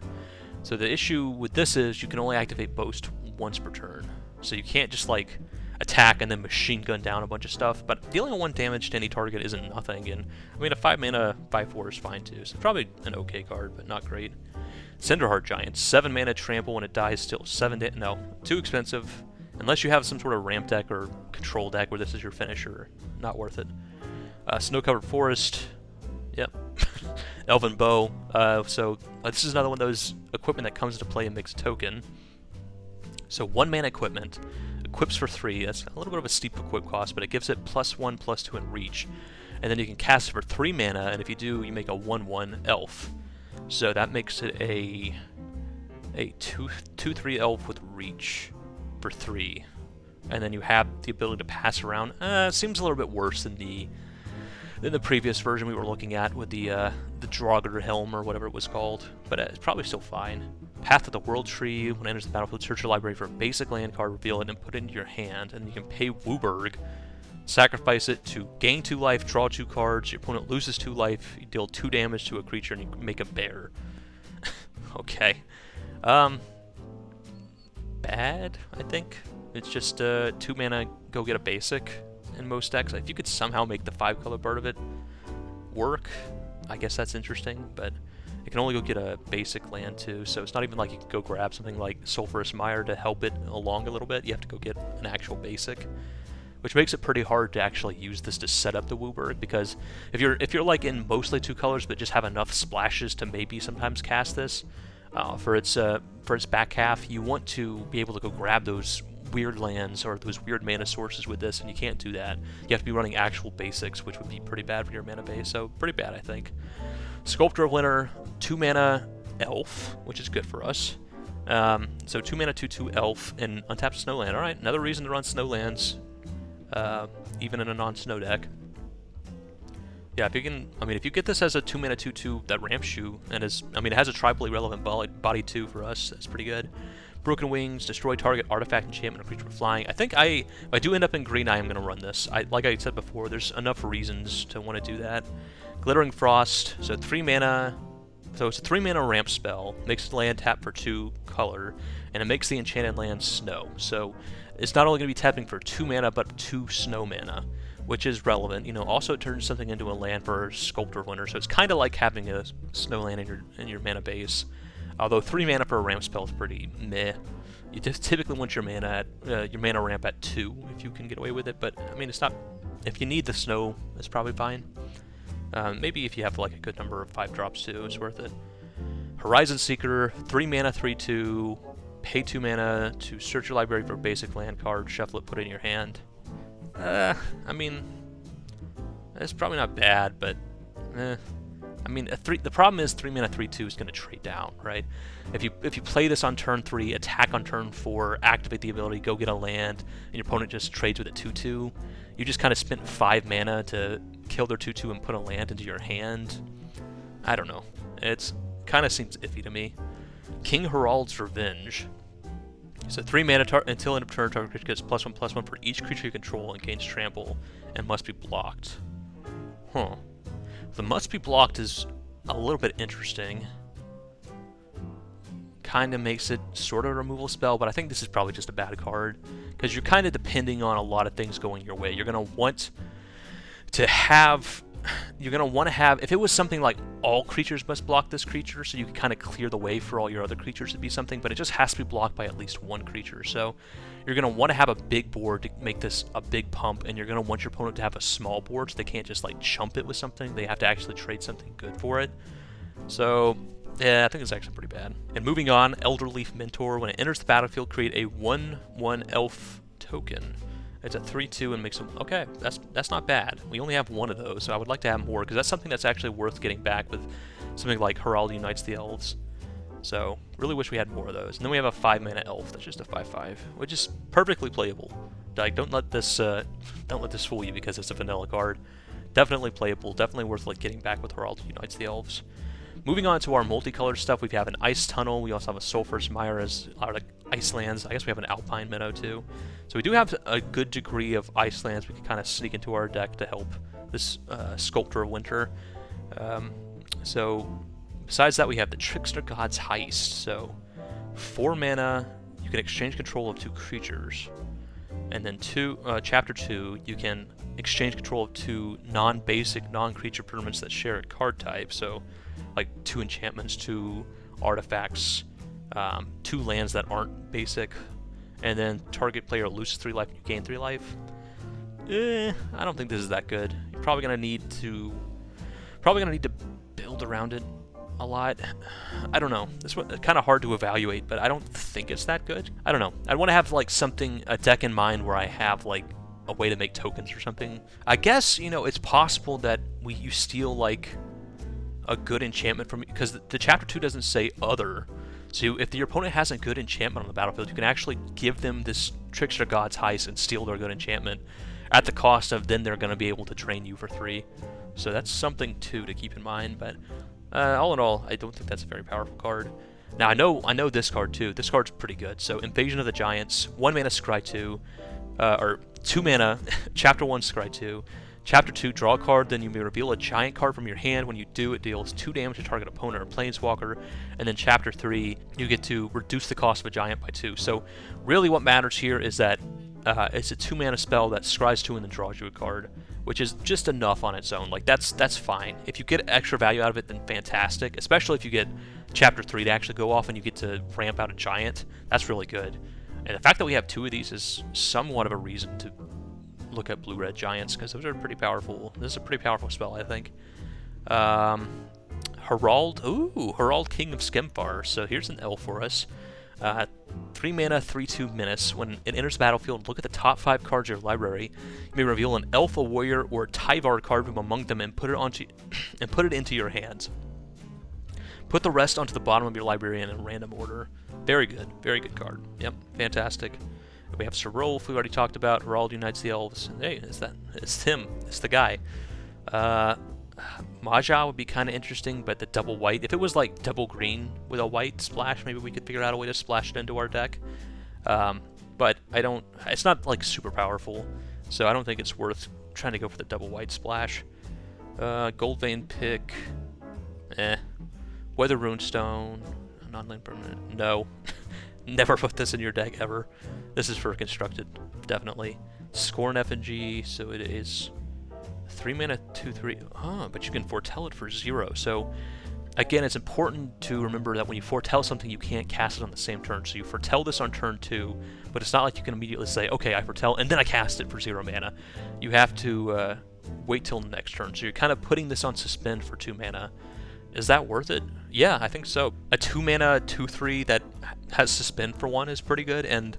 So the issue with this is you can only activate Boast once per turn. So you can't just like attack and then machine gun down a bunch of stuff. But dealing 1 damage to any target isn't nothing, and I mean a 5-mana 5/4 is fine too, so probably an okay card, but not great. Cinderheart Giant, 7-mana trample when it dies, still 7 no, too expensive. Unless you have some sort of ramp deck or control deck where this is your finisher, not worth it. Snow-covered forest, yep. Elven bow. So this is another one of those equipment that comes into play and makes a token. So 1-mana equipment, equips for 3. That's a little bit of a steep equip cost, but it gives it +1/+2 in reach. And then you can cast it for 3 mana, and if you do, you make a 1/1 elf. So that makes it a 2/3 elf with reach for 3. And then you have the ability to pass around. Seems a little bit worse than the previous version we were looking at with the Draugr Helm or whatever it was called, but it's probably still fine. Path of the World Tree. When it enters the battlefield, search your library for a basic land card, reveal it, and put it into your hand. And you can pay Wooburg, sacrifice it to gain 2 life, draw 2 cards. Your opponent loses 2 life. You deal 2 damage to a creature, and you make a bear. Okay. Bad, I think. It's just 2 mana, go get a basic in most decks. If you could somehow make the 5-color part of it work, I guess that's interesting, but it can only go get a basic land too, so it's not even like you can go grab something like Sulphurous Mire to help it along a little bit. You have to go get an actual basic, which makes it pretty hard to actually use this to set up the Wooburg, because if you're like in mostly 2 colors but just have enough splashes to maybe sometimes cast this, for its back half, you want to be able to go grab those weird lands or those weird mana sources with this, and you can't do that. You have to be running actual basics, which would be pretty bad for your mana base, so pretty bad, I think. Sculptor of Winter, 2 mana elf, which is good for us. So 2 mana 2/2 elf and untapped snowland. Alright, another reason to run snowlands, even in a non-snow deck. Yeah, if you get this as a 2 mana 2/2 that ramps you, and it has a tribally relevant body too for us, that's pretty good. Broken Wings, destroy target artifact, enchantment, or creature with flying. I think if I do end up in green, I am going to run this. Like I said before, there's enough reasons to want to do that. Glittering Frost, so 3 mana. So it's a 3 mana ramp spell, makes the land tap for 2 color, and it makes the enchanted land snow. So it's not only going to be tapping for 2 mana, but 2 snow mana, which is relevant. Also it turns something into a land for Sculptor of Winter, so it's kind of like having a snow land in your mana base. Although 3 mana for a ramp spell is pretty meh. You just typically want your mana ramp at 2 if you can get away with it. But I mean, it's not. If you need the snow, it's probably fine. Maybe if you have like a good number of 5-drops too, it's worth it. Horizon Seeker, 3 mana 3/2, pay 2 mana to search your library for a basic land card, shuffle it, put it in your hand. I mean, it's probably not bad, but I mean, the problem is 3 mana 3/2 is going to trade down, right? If you play this on turn 3, attack on turn 4, activate the ability, go get a land, and your opponent just trades with a 2/2, you just kind of spent 5 mana to kill their 2/2 and put a land into your hand. I don't know. It's kind of seems iffy to me. King Harald's Revenge. So 3 mana until end of turn, target creature gets +1/+1 for each creature you control and gains trample and must be blocked. Huh. The must be blocked is a little bit interesting. Kind of makes it sort of a removal spell, but I think this is probably just a bad card because you're kind of depending on a lot of things going your way. You're going to want to have, if it was something like all creatures must block this creature, so you can kind of clear the way for all your other creatures to be something, but it just has to be blocked by at least 1 creature. So you're going to want to have a big board to make this a big pump, and you're going to want your opponent to have a small board so they can't just like chump it with something. They have to actually trade something good for it. So yeah, I think it's actually pretty bad. And moving on, Elderleaf Mentor. When it enters the battlefield, create a 1/1 elf token. It's a 3/2 and makes them... Okay, that's not bad. We only have 1 of those, so I would like to have more, because that's something that's actually worth getting back with something like Harald Unites the Elves. So, really wish we had more of those. And then we have a 5 mana elf that's just a 5/5, which is perfectly playable. Like, don't let this fool you because it's a vanilla card. Definitely playable, definitely worth like getting back with Harald Unites the Elves. Moving on to our multicolored stuff, we have an Ice Tunnel. We also have a Sulphurous Mire as our Ice Lands. I guess we have an Alpine Meadow too. So we do have a good degree of Ice Lands we can kind of sneak into our deck to help this Sculptor of Winter. So besides that, we have the Trickster God's Heist. So 4 mana, you can exchange control of 2 creatures. And then Chapter 2, you can exchange control of 2 non-basic, non-creature permanents that share a card type. So, like 2 enchantments, 2 artifacts, 2 lands that aren't basic, and then target player loses 3 life and you gain 3 life. I don't think this is that good. You're probably gonna need to build around it a lot. I don't know. It's kind of hard to evaluate, but I don't think it's that good. I don't know. I want to have like a deck in mind where I have like a way to make tokens or something. I guess, you know, it's possible that you steal like a good enchantment from, because the Chapter 2 doesn't say other. So if your opponent has a good enchantment on the battlefield, you can actually give them this Trickster God's Heist and steal their good enchantment at the cost of then they're going to be able to train you for 3. So that's something too to keep in mind, but all in all, I don't think that's a very powerful card. Now, I know this card too. This card's pretty good. So Invasion of the Giants, 1 mana Scry 2, or 2 mana, Chapter 1 Scry 2. Chapter 2, draw a card, then you may reveal a giant card from your hand. When you do, it deals 2 damage to target opponent or planeswalker. And then Chapter 3, you get to reduce the cost of a giant by 2. So really what matters here is that it's a 2 mana spell that scries 2 and then draws you a card, which is just enough on its own. Like that's fine. If you get extra value out of it, then fantastic. Especially if you get Chapter 3 to actually go off and you get to ramp out a giant. That's really good. And the fact that we have 2 of these is somewhat of a reason to look at blue-red giants, because those are pretty powerful. This is a pretty powerful spell, I think. Herald. Ooh, Herald, King of Skemfar. So here's an elf for us. 3 mana, 3/2 menace. When it enters the battlefield, look at the top 5 cards of your library. You may reveal an elf, a warrior, or a Tyvar card from among them and put it into your hands. Put the rest onto the bottom of your library in a random order. Very good card. Yep, fantastic. We have Sir Rolf, we already talked about. Herald unites the elves. Hey, it's him. It's the guy. Maja would be kind of interesting, but the double white. If it was like double green with a white splash, maybe we could figure out a way to splash it into our deck. But it's not like super powerful, so I don't think it's worth trying to go for the double white splash. Goldvein Pick. Weather Runestone. Non-land permanent. No. Never put this in your deck ever. This is for constructed, definitely. Scorn Effigy, so it is 3 mana, 2/3. But you can foretell it for 0. So again, it's important to remember that when you foretell something, you can't cast it on the same turn. So you foretell this on turn 2, but it's not like you can immediately say, okay, I foretell, and then I cast it for 0 mana. You have to wait till the next turn. So you're kind of putting this on suspend for 2 mana. Is that worth it? Yeah, I think so. A 2 mana 2/3 that has suspend for 1 is pretty good, and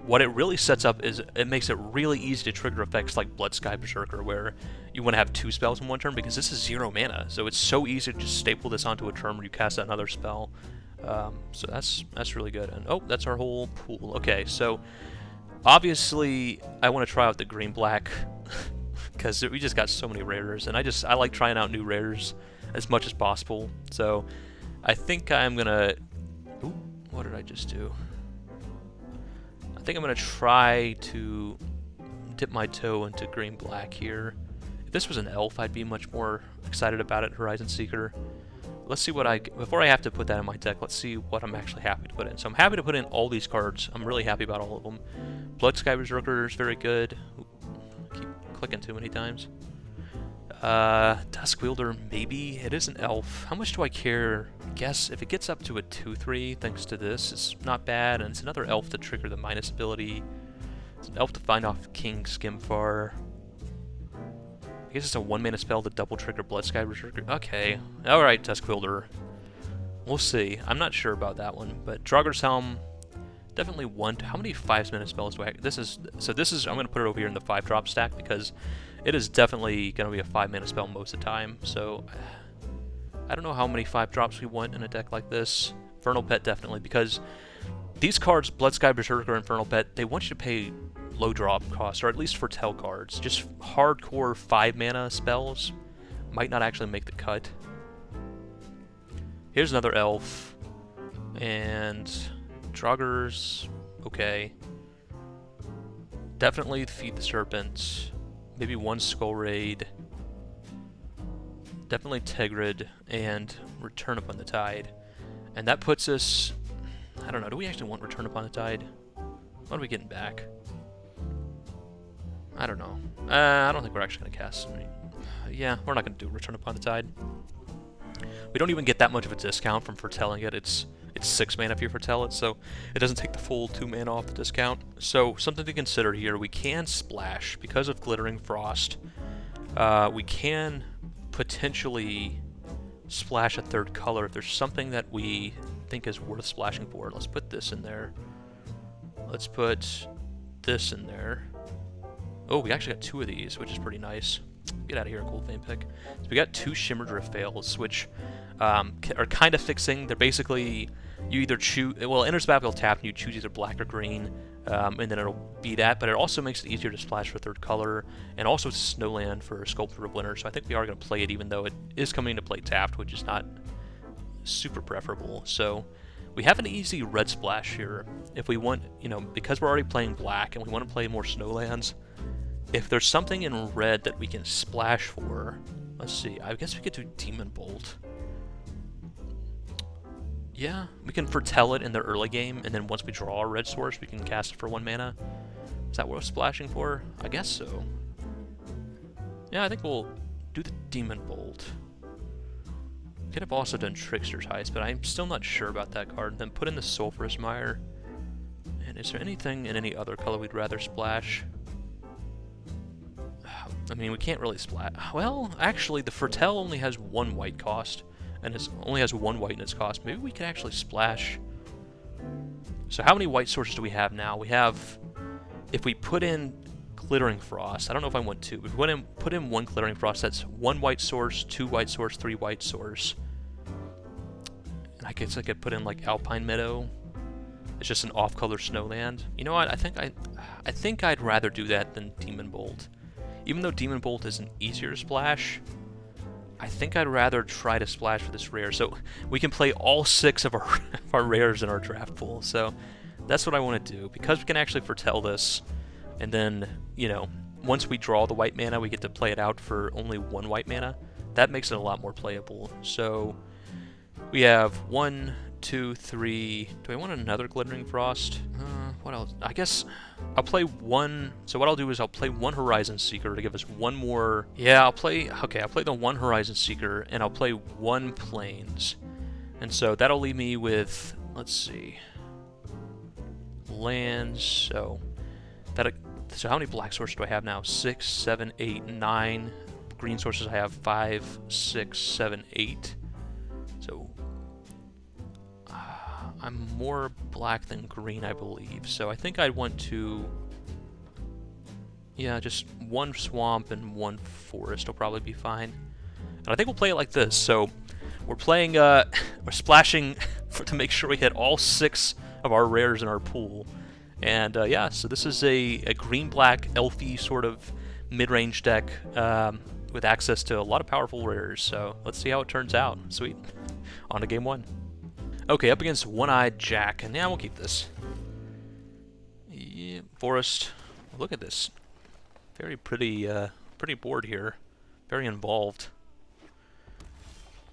what it really sets up is it makes it really easy to trigger effects like Bloodsky Berserker, where you want to have 2 spells in 1 turn, because this is 0 mana, so it's so easy to just staple this onto a turn where you cast another spell. So that's really good. And oh, that's our whole pool. Okay, so obviously I want to try out the green-black because we just got so many rares, and I like trying out new rares as much as possible. So I think I'm gonna... Ooh, what did I just do? I think I'm gonna try to dip my toe into green-black here. If this was an elf, I'd be much more excited about it, Horizon Seeker. Let's see what before I have to put that in my deck, let's see what I'm actually happy to put in. So I'm happy to put in all these cards. I'm really happy about all of them. Bloodsky Berserker is very good. Ooh, keep clicking too many times. Duskwielder, maybe. It is an elf. How much do I care? I guess if it gets up to a 2/3 thanks to this, it's not bad, and it's another elf to trigger the minus ability. It's an elf to find off King Skemfar. I guess it's a 1 mana spell to double trigger Bloodsky Berserker. Okay. Alright, Duskwielder. We'll see. I'm not sure about that one, but Draugr Helm, definitely one. How many 5 mana spells do I have? This is I'm gonna put it over here in the 5-drop stack because it is definitely going to be a 5 mana spell most of the time, so I don't know how many 5 drops we want in a deck like this. Infernal Pet definitely, because these cards, Bloodsky Berserker, Infernal Pet, they want you to pay low drop costs, or at least foretell cards. Just hardcore 5 mana spells might not actually make the cut. Here's another elf, and Draugrs, okay. Definitely Feed the Serpent. Maybe 1 Skull Raid. Definitely Tegrid and Return Upon the Tide. And that puts us... I don't know, do we actually want Return Upon the Tide? What are we getting back? I don't know. I don't think we're actually going to cast. Yeah, we're not going to do Return Upon the Tide. We don't even get that much of a discount from foretelling it. It's 6 mana if you foretell it, so it doesn't take the full 2 mana off the discount. So something to consider here, we can splash because of Glittering Frost. We can potentially splash a 3rd color if there's something that we think is worth splashing for. Let's put this in there. Let's put this in there. Oh, we actually got 2 of these, which is pretty nice. Get out of here, Kaldheim pick. So we got 2 Shimmer Drift Veils, which are kind of fixing. They're basically, you either choose, well, enters the battlefield tapped, and you choose either black or green, and then it'll be that, but it also makes it easier to splash for 3rd color, and also it's Snowland for Sculptor of Winter, so I think we are going to play it even though it is coming into play tapped, which is not super preferable. So we have an easy red splash here. If we want, you know, because we're already playing black and we want to play more Snowlands, if there's something in red that we can splash for, let's see, I guess we could do Demon Bolt. Yeah, we can foretell it in the early game, and then once we draw our red source, we can cast it for 1 mana. Is that what we're splashing for? I guess so. Yeah, I think we'll do the Demon Bolt. Could have also done Trickster's Heist, but I'm still not sure about that card. Then put in the Sulphurous Mire. And is there anything in any other color we'd rather splash? I mean, we can't really splash. Well, actually, the Foretell only has 1 white cost, and it only has 1 white in its cost. Maybe we could actually splash. So how many white sources do we have now? We have, if we put in Glittering Frost, I don't know if I want 2, but if we put in 1 Glittering Frost, that's 1 white source, 2 white source, 3 white source. And I guess I could put in like Alpine Meadow. It's just an off-color Snowland. You know what? I think I'd rather do that than Demon Bolt. Even though Demon Bolt is an easier splash, I think I'd rather try to splash for this rare. So we can play all 6 of our rares in our draft pool. So that's what I want to do. Because we can actually foretell this, and then, you know, once we draw the white mana, we get to play it out for only 1 white mana. That makes it a lot more playable. So we have 1, 2, 3. Do I want another Glittering Frost? What else? I guess I'll play 1. So what I'll do is I'll play 1 Horizon Seeker to give us 1 more. Yeah, I'll play the 1 Horizon Seeker, and I'll play 1 Plains. And so that'll leave me with, let's see, lands. So how many black sources do I have now? 6, 7, 8, 9. Green sources I have 5, 6, 7, 8. So I'm more black than green, I believe. So I think I'd want to, yeah, just 1 swamp and 1 forest will probably be fine. And I think we'll play it like this. So we're playing, we're splashing to make sure we hit all 6 of our rares in our pool. And yeah, so this is a green-black elfy sort of mid-range deck with access to a lot of powerful rares. So let's see how it turns out. Sweet. On to game 1. Okay, up against One-Eyed Jack, and yeah, we'll keep this. Yeah, forest. Look at this. Very pretty board here. Very involved.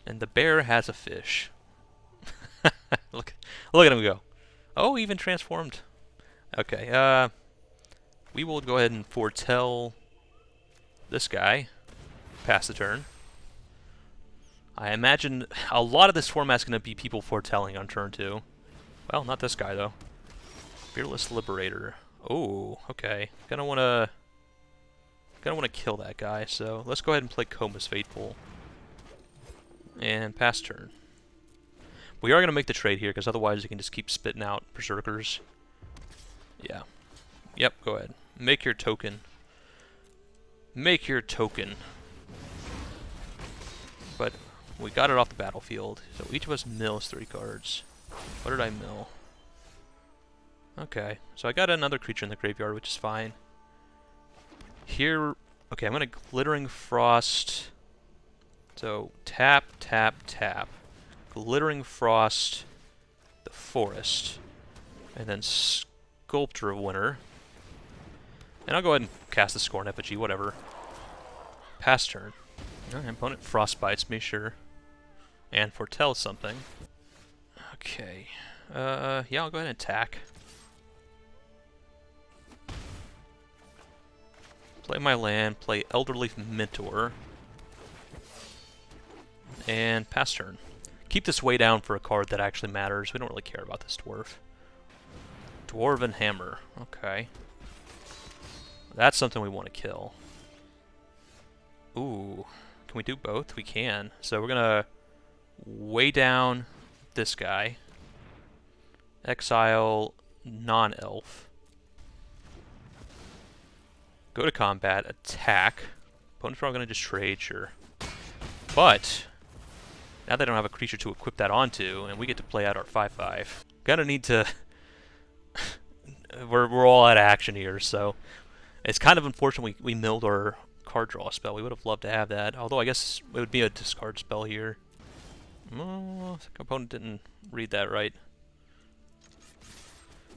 And the bear has a fish. look at him go. Oh, even transformed. Okay, we will go ahead and foretell this guy. Pass the turn. I imagine a lot of this format's going to be people foretelling on turn 2. Well, not this guy, though. Fearless Liberator. Oh, okay. Gonna wanna kill that guy, so let's go ahead and play Coma's Fateful. And pass turn. We are going to make the trade here, because otherwise you can just keep spitting out Berserkers. Yeah. Yep, go ahead. Make your token. Make your token. But we got it off the battlefield, so each of us mills 3 cards. What did I mill? Okay, so I got another creature in the graveyard, which is fine. Here, okay, I'm going to Glittering Frost. So, tap, tap, tap. Glittering Frost, the forest. And then Sculptor of Winter. And I'll go ahead and cast the Scorn Effigy, whatever. Pass turn. Alright, opponent frostbites me, sure. And foretells something. Okay. Yeah, I'll go ahead and attack. Play my land, play Elderleaf Mentor, and pass turn. Keep this way down for a card that actually matters. We don't really care about this dwarf. Dwarven Hammer. Okay. That's something we want to kill. Ooh. Can we do both? We can. So we're going to way down this guy. Exile non-elf. Go to combat. Attack. Opponent's probably going to just trade, sure. But now they don't have a creature to equip that onto, and we get to play out our 5/5. Gonna need to... we're all out of action here, so it's kind of unfortunate we milled our card draw spell. We would have loved to have that, although I guess it would be a discard spell here. Oh, the opponent didn't read that right.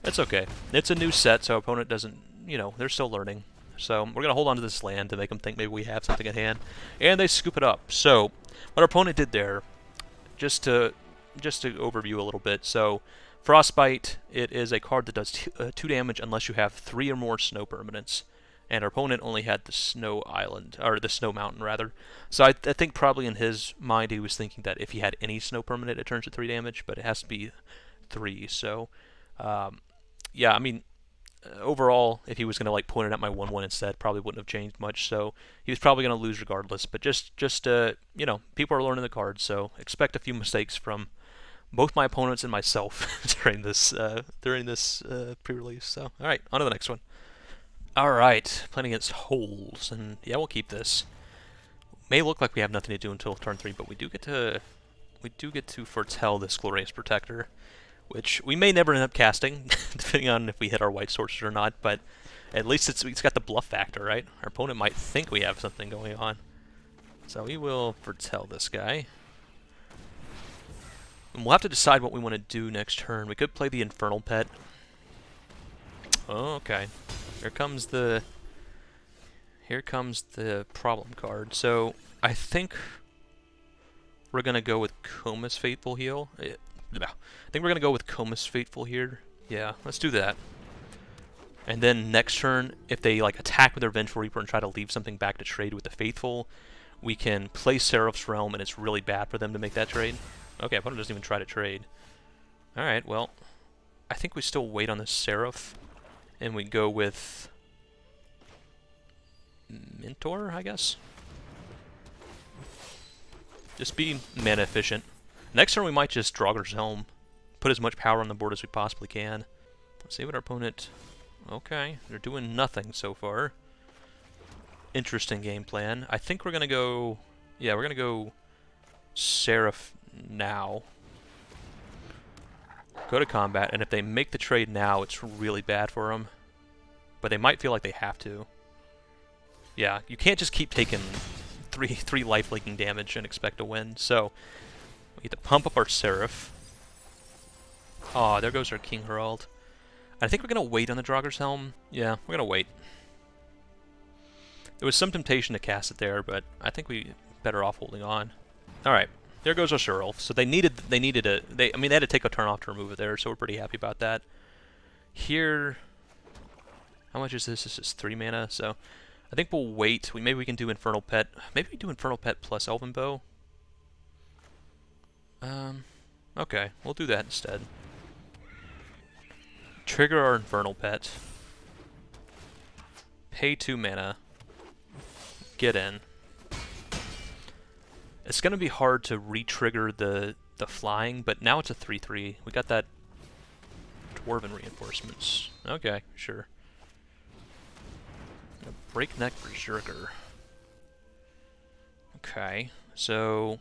It's okay. It's a new set, so opponent doesn't, you know, they're still learning. So we're going to hold on to this land to make them think maybe we have something at hand. And they scoop it up. So what our opponent did there, just to overview a little bit. So Frostbite, it is a card that does 2 damage unless you have 3 or more snow permanents. And our opponent only had the snow island, or the snow mountain rather. So I think probably in his mind he was thinking that if he had any snow permanent it turns to 3 damage, but it has to be 3. So yeah, I mean, overall, if he was going to like point it at my 1/1 instead, probably wouldn't have changed much. So he was probably going to lose regardless. But just you know, people are learning the cards, so expect a few mistakes from both my opponents and myself during this pre-release. So all right, on to the next one. All right, playing against Holes, and yeah, we'll keep this. May look like we have nothing to do until turn 3, but we do get to foretell this Glorious Protector, which we may never end up casting, depending on if we hit our white sources or not, but at least it's got the bluff factor, right? Our opponent might think we have something going on. So we will foretell this guy. And we'll have to decide what we want to do next turn. We could play the Infernal Pet. Oh, okay. Here comes the problem card. So I think we're gonna go with Comus Fateful Heal. I think we're gonna go with Comus Fateful here. Yeah, let's do that. And then next turn, if they like attack with their Vengeful Reaper and try to leave something back to trade with the Faithful, we can play Seraph's Realm, and it's really bad for them to make that trade. Okay, opponent doesn't even try to trade. All right, well, I think we still wait on the Seraph, and we go with Mentor, I guess. Just be mana efficient. Next turn we might just Draugr's Helm. Put as much power on the board as we possibly can. Let's see what our opponent... Okay, they're doing nothing so far. Interesting game plan. I think we're gonna go... Yeah, we're gonna go Seraph now. Go to combat, and if they make the trade now, it's really bad for them. But they might feel like they have to. Yeah, you can't just keep taking three life leaking damage and expect to win. So we get to pump up our Seraph. Aw, there goes our King Herald. I think we're gonna wait on the Draugr's Helm. Yeah, we're gonna wait. There was some temptation to cast it there, but I think we better off holding on. All right, there goes our Seraph. So I mean, they had to take a turn off to remove it there, so we're pretty happy about that. Here, how much is this? This is 3 mana, so I think we'll wait. Maybe we can do Infernal Pet. Maybe we do Infernal Pet plus Elven Bow. Okay, we'll do that instead. Trigger our Infernal Pet. Pay 2 mana. Get in. It's going to be hard to re-trigger the flying, but now it's a 3/3. We got that Dwarven reinforcements. Okay, sure. Breakneck Berserker. Okay, so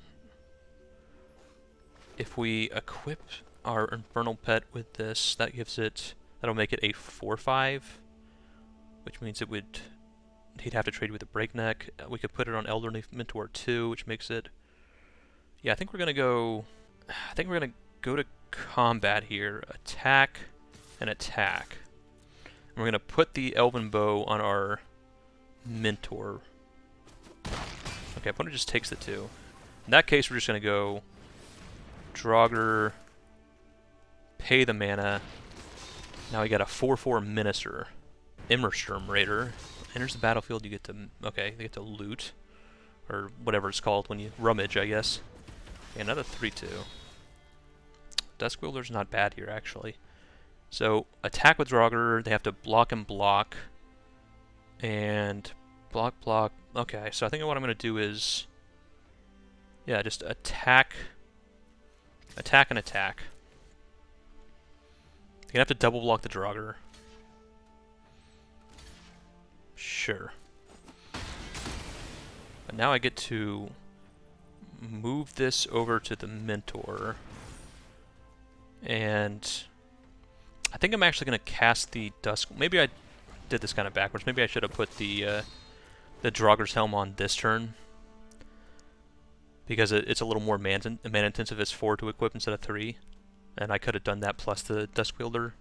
if we equip our Infernal Pet with this, that gives it, that'll make it a 4/5, which means it would, he'd have to trade with a Breakneck. We could put it on Elderly Mentor 2, which makes it, yeah, I think we're gonna go to combat here, attack and attack. And we're gonna put the Elven Bow on our Mentor. Okay, opponent just takes the 2. In that case, we're just gonna go Draugr, pay the mana. Now we got a 4/4 Minister, Immersturm Raider, Enters the battlefield, you get to... Okay, you get to loot. Or whatever it's called when you rummage, I guess. Okay, another 3-2. Dusk Wielder's not bad here, actually. So, attack with Draugr, they have to block and block. And block, block. Okay, so I think what I'm going to do is... Yeah, just attack... Attack and attack. You're gonna have to double block the Draugr. Sure. But now I get to move this over to the Mentor. And I think I'm actually gonna cast the Dusk. Maybe I did this kind of backwards. Maybe I should have put the Draugr's Helm on this turn. Because it's a little more mana intensive. It's 4 to equip instead of 3. And I could have done that plus the Dusk Wielder.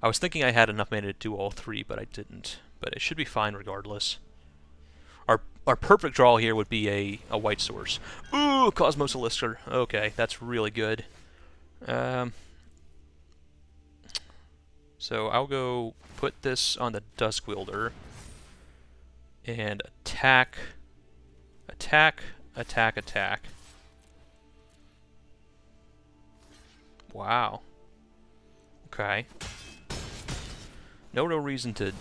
I was thinking I had enough mana to do all 3, but I didn't. But it should be fine regardless. Our perfect draw here would be a white source. Ooh, Cosmos Elixir. Okay, that's really good. So I'll go put this on the Dusk Wielder. And attack, attack, attack, attack. Wow. Okay. No real reason to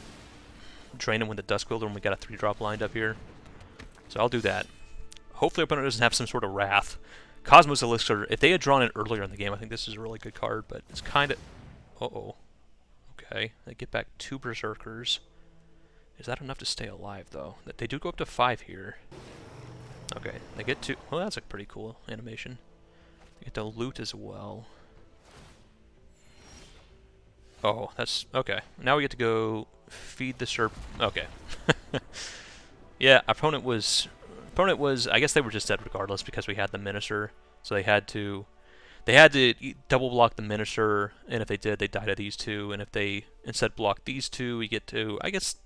drain him with the Dusk Wielder when we got a 3-drop lined up here. So I'll do that. Hopefully opponent doesn't have some sort of Wrath. Cosmos Elixir, if they had drawn it earlier in the game, I think this is a really good card, but it's kind of... Uh-oh. Okay. They get back 2 Berserkers. Is that enough to stay alive, though? They do go up to 5 here. Okay, they get to... Well, that's a pretty cool animation. They get to loot as well. Oh, that's... Okay. Now we get to go feed the Serp... Okay. Yeah, opponent was... I guess they were just dead regardless because we had the Minister. So they had to... They had to double block the Minister, and if they did, they die to these 2. And if they instead block these 2, we get to... I guess...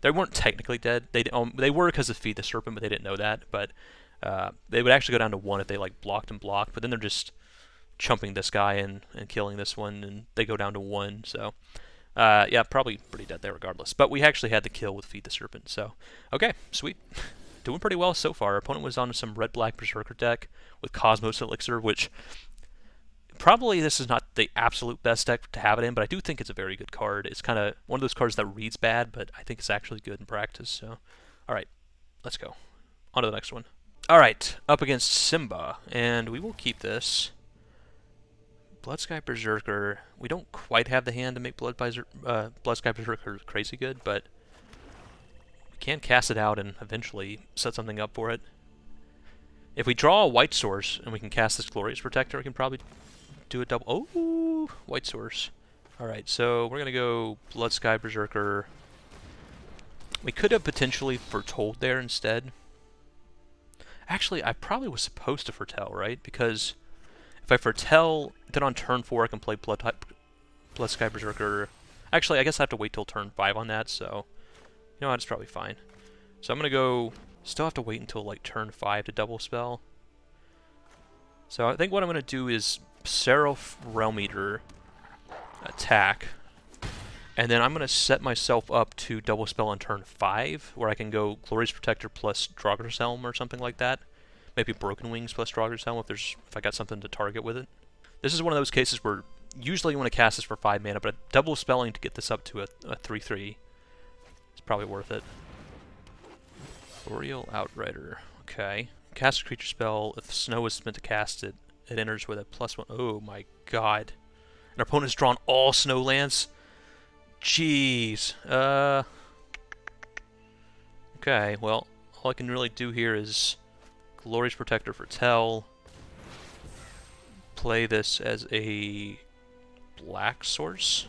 They weren't technically dead. They were because of Feed the Serpent, but they didn't know that. But they would actually go down to 1 if they like blocked and blocked. But then they're just chumping this guy and killing this one, and they go down to 1. So yeah, probably pretty dead there regardless. But we actually had the kill with Feed the Serpent. So okay, sweet. Doing pretty well so far. Our opponent was on some red-black Berserker deck with Cosmos Elixir, which probably this is not the absolute best deck to have it in, but I do think it's a very good card. It's kind of one of those cards that reads bad, but I think it's actually good in practice. So, all right, let's go. On to the next one. All right, up against Simba, and we will keep this. Bloodsky Berserker. We don't quite have the hand to make Bloodsky Berserker crazy good, but we can cast it out and eventually set something up for it. If we draw a white source and we can cast this Glorious Protector, we can probably do a double... Oh, white source. Alright, so we're going to go Bloodsky Berserker. We could have potentially foretold there instead. Actually, I probably was supposed to foretell, right? Because if I foretell, then on turn 4 I can play Bloodsky Berserker. Actually, I guess I have to wait till turn 5 on that, so... You know what, it's probably fine. So I'm going to go... Still have to wait until like turn 5 to double spell. So I think what I'm going to do is Seraph Realm Eater, attack, and then I'm going to set myself up to double spell on turn 5, where I can go Glorious Protector plus Draugr's Helm or something like that. Maybe Broken Wings plus Draugr's Helm if I got something to target with it. This is one of those cases where usually you want to cast this for 5 mana, but double spelling to get this up to a 3/3 is probably worth it. Boreal Outrider. Okay. Cast a creature spell. If Snow is meant to cast it, it enters with a +1. Oh my god. And our opponent's drawn all Snow lands? Jeez. Okay, well, all I can really do here is Glorious Protector for Tell. Play this as a black source.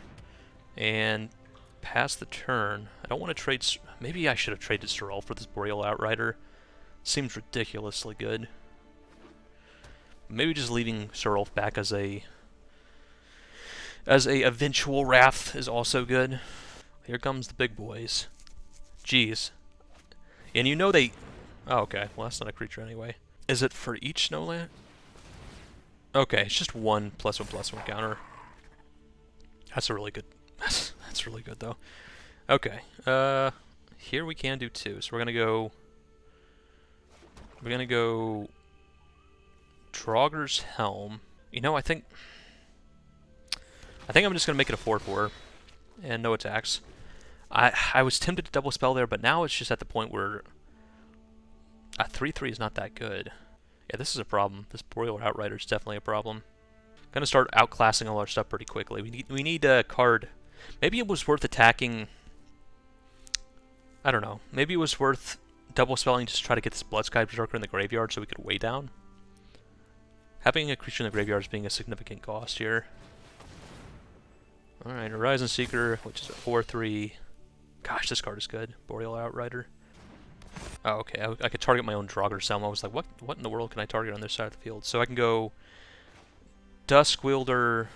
And pass the turn. I don't want to trade... Maybe I should have traded Sorrel for this Boreal Outrider. Seems ridiculously good. Maybe just leaving Sorrel back as a eventual Wrath is also good. Here comes the big boys. Jeez. And you know they... Oh, okay. Well, that's not a creature anyway. Is it for each Snowland? Okay, it's just 1 +1/+1 counter. That's a really good... That's really good, though. Okay. here we can do 2. So we're gonna go. We're gonna go. Draugr's Helm. You know, I think I'm just gonna make it a 4/4 and no attacks. I was tempted to double spell there, but now it's just at the point where a 3/3 is not that good. Yeah, this is a problem. This Boreal Outrider is definitely a problem. Gonna start outclassing all our stuff pretty quickly. We need a card. Maybe it was worth attacking. I don't know. Maybe it was worth double spelling just to try to get this Bloodsky Berserker in the graveyard so we could weigh down. Having a creature in the graveyard is being a significant cost here. Alright, Horizon Seeker, which is a 4/3. Gosh, this card is good. Boreal Outrider. Oh, okay. I could target my own Draugr Selma. I was like, what in the world can I target on this side of the field? So I can go Dusk Wielder,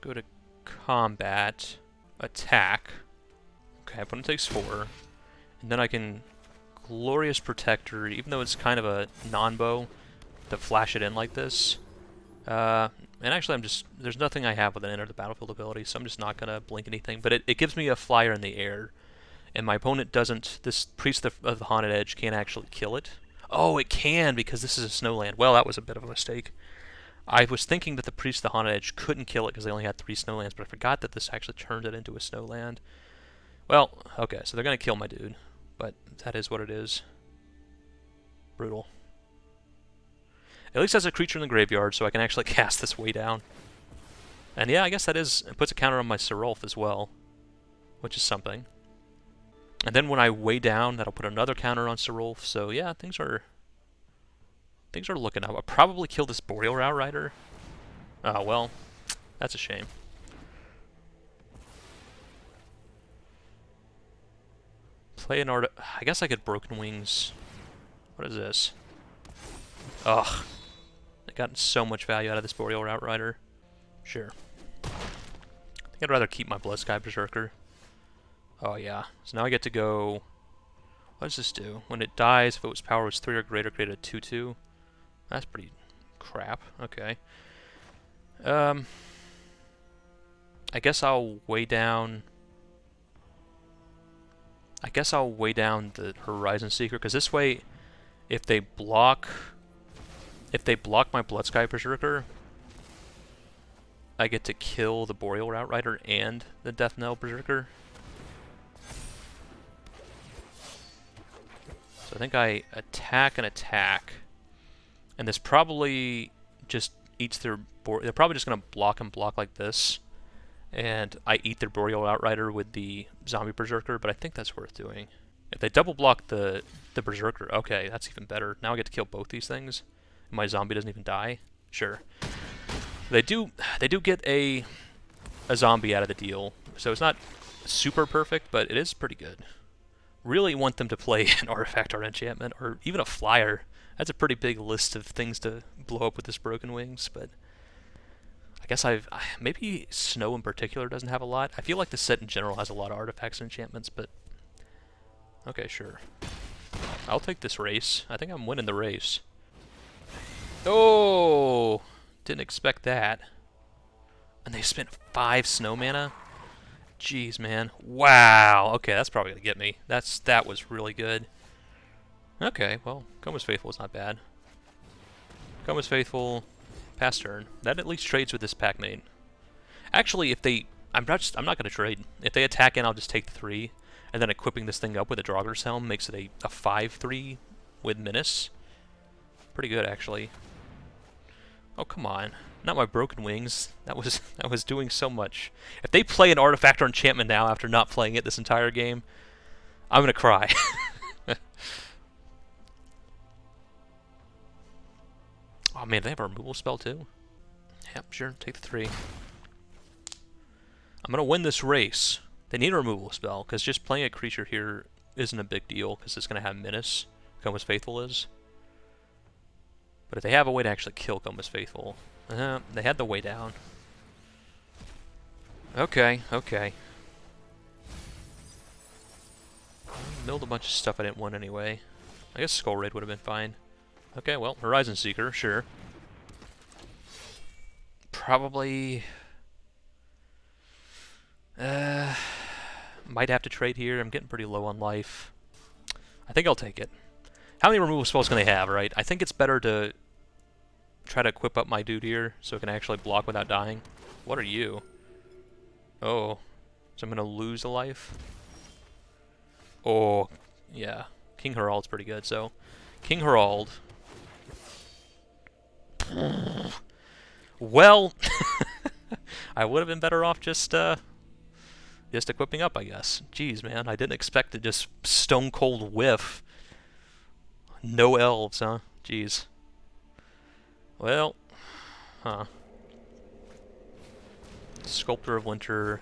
go to combat, attack. Okay, opponent takes 4. And then I can Glorious Protector, even though it's kind of a non-bow, to flash it in like this. And actually, there's nothing I have with an Enter the Battlefield ability, so I'm just not going to blink anything. But it gives me a flyer in the air. And my opponent doesn't, this Priest of the Haunted Edge can't actually kill it. Oh, it can, because this is a snowland. Well, that was a bit of a mistake. I was thinking that the Priest of the Haunted Edge couldn't kill it because they only had 3 snowlands, but I forgot that this actually turned it into a snowland. Well, okay, so they're going to kill my dude, but that is what it is. Brutal. At least as a creature in the graveyard, so I can actually cast this way down. And yeah, I guess that is, it puts a counter on my Serulf as well, which is something. And then when I weigh down, that'll put another counter on Serulf, so yeah, things are looking up. I'll probably kill this Boreal Outrider. Oh, well, that's a shame. Play an art. I guess I could Broken Wings. What is this? Ugh. I got so much value out of this Boreal Outrider. Sure. I think I'd rather keep my Bloodsky Berserker. Oh yeah. So now I get to go. What does this do? When it dies, if its power was 3 or greater, create a 2/2. That's pretty crap. Okay. I guess I'll weigh down. I guess I'll weigh down the Horizon Seeker, because this way, if they block my Bloodsky Berserker, I get to kill the Boreal Outrider and the Death Knell Berserker. So I think I attack and attack, and this probably just eats their. They're probably just gonna block and block like this, and I eat their Boreal Outrider with the Zombie Berserker. But I think that's worth doing. If they double block the Berserker, okay, that's even better. Now I get to kill both these things, and my zombie doesn't even die. Sure. They do get a zombie out of the deal, so it's not super perfect, but it is pretty good. Really want them to play an artifact or enchantment, or even a flyer. That's a pretty big list of things to blow up with this Broken Wings, but I guess maybe Snow in particular doesn't have a lot. I feel like the set in general has a lot of artifacts and enchantments, but okay, sure. I'll take this race. I think I'm winning the race. Oh! Didn't expect that. And they spent 5 snow mana? Jeez, man. Wow! Okay, that's probably gonna get me. That was really good. Okay, well, Coma's Faithful is not bad. Coma's Faithful, pass turn. That at least trades with this Packmate. Actually, if they... I'm not gonna trade. If they attack in, I'll just take the 3. And then equipping this thing up with a Drauggr's Helm makes it a 5/3 with Menace. Pretty good, actually. Oh, come on. Not my Broken Wings. That was doing so much. If they play an artifact or enchantment now after not playing it this entire game, I'm gonna cry. Oh man, they have a removal spell too? Yep, sure, take the 3. I'm gonna win this race. They need a removal spell, because just playing a creature here isn't a big deal, because it's gonna have Menace. Coma's Faithful is. But if they have a way to actually kill Coma's Faithful, they had the way down. Okay, okay. Milled a bunch of stuff I didn't want anyway. I guess Skull Raid would have been fine. Okay, well, Horizon Seeker, sure. Probably... Might have to trade here. I'm getting pretty low on life. I think I'll take it. How many removal spells can they have, right? I think it's better to try to equip up my dude here so it can actually block without dying. What are you? Oh. So I'm going to lose a life? Oh, yeah. King Herald's pretty good, so... King Herald. Well, I would have been better off just equipping up, I guess. Jeez, man, I didn't expect to just stone cold whiff. No elves, huh? Jeez. Well, huh. Sculptor of Winter.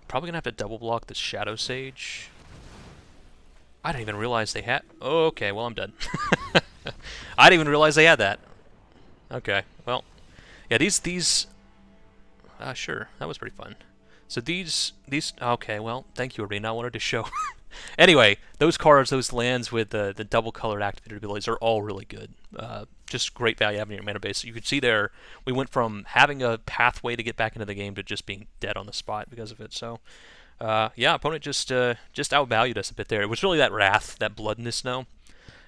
Probably gonna have to double block the Shadow Sage. I didn't even realize they had... Oh, okay, well, I'm dead. I didn't even realize they had that. Okay, well... Yeah, these... sure, that was pretty fun. So these... Okay, well, thank you, Arena. I wanted to show... Anyway, those cards, those lands with the double-colored activated abilities are all really good. Just great value having your mana base. So you could see there, we went from having a pathway to get back into the game to just being dead on the spot because of it. So, yeah, opponent just outvalued us a bit there. It was really that Wrath, that Blood in the Snow.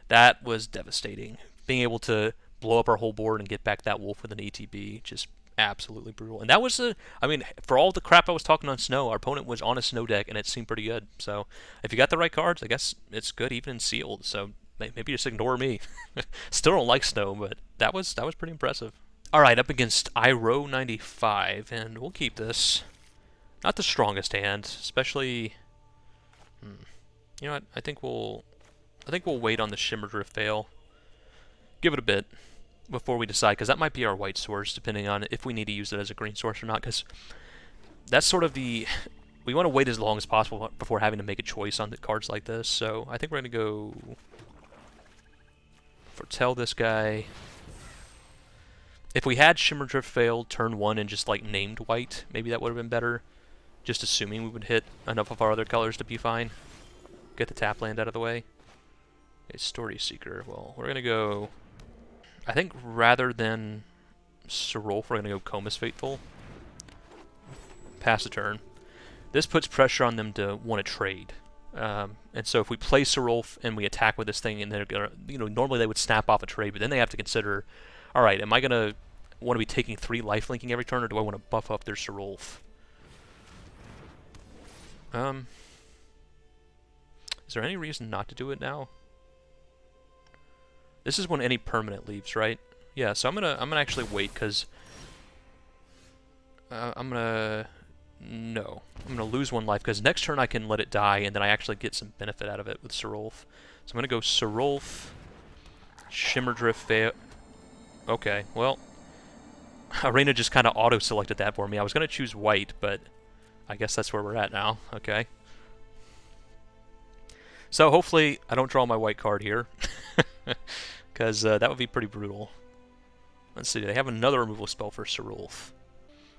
That was devastating. Being able to blow up our whole board and get back that wolf with an ETB, just absolutely brutal. And that was I mean, for all the crap I was talking on snow, our opponent was on a snow deck and it seemed pretty good. So if you got the right cards, I guess it's good even in sealed. So maybe just ignore me. Still don't like snow, but that was pretty impressive. All right, up against Iro 95, and we'll keep this. Not the strongest hand, especially. You know what? I think we'll wait on the Shimmer Drift Veil. Give it a bit before we decide, because that might be our white source, depending on if we need to use it as a green source or not, because that's sort of the... We want to wait as long as possible before having to make a choice on the cards like this, so I think we're going to go... Foretell this guy. If we had Shimmer Drift failed turn 1 and just, like, named white, maybe that would have been better, just assuming we would hit enough of our other colors to be fine. Get the tap land out of the way. Okay, Story Seeker. Well, we're going to go... I think rather than Serolf, we're going to go Comus Faithful. Pass the turn. This puts pressure on them to want to trade. And so if we play Serolf and we attack with this thing, and they're going to, you know, normally they would snap off a trade, but then they have to consider, all right, am I going to want to be taking 3 lifelinking every turn, or do I want to buff up their Serolf? Is there any reason not to do it now? This is when any permanent leaves, right? Yeah, so I'm gonna actually wait, because I'm gonna lose 1 life, because next turn I can let it die, and then I actually get some benefit out of it with Serolf. So I'm gonna go Serolf, Shimmer Drift Veil. Okay, well, Arena just kind of auto-selected that for me. I was gonna choose white, but I guess that's where we're at now. Okay. So hopefully I don't draw my white card here, because that would be pretty brutal. Let's see, do they have another removal spell for Serolf?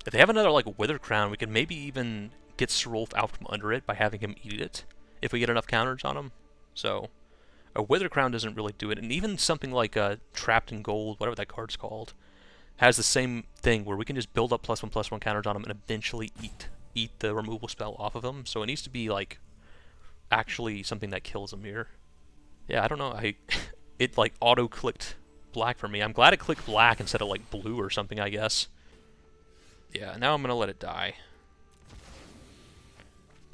If they have another, like, Wither Crown, we can maybe even get Serolf out from under it by having him eat it, if we get enough counters on him. So, a Wither Crown doesn't really do it, and even something like Trapped in Gold, whatever that card's called, has the same thing, where we can just build up +1/+1 counters on him and eventually eat the removal spell off of him. So it needs to be, like, actually something that kills him here. Yeah, I don't know, it, like, auto-clicked black for me. I'm glad it clicked black instead of, like, blue or something, I guess. Yeah, now I'm going to let it die.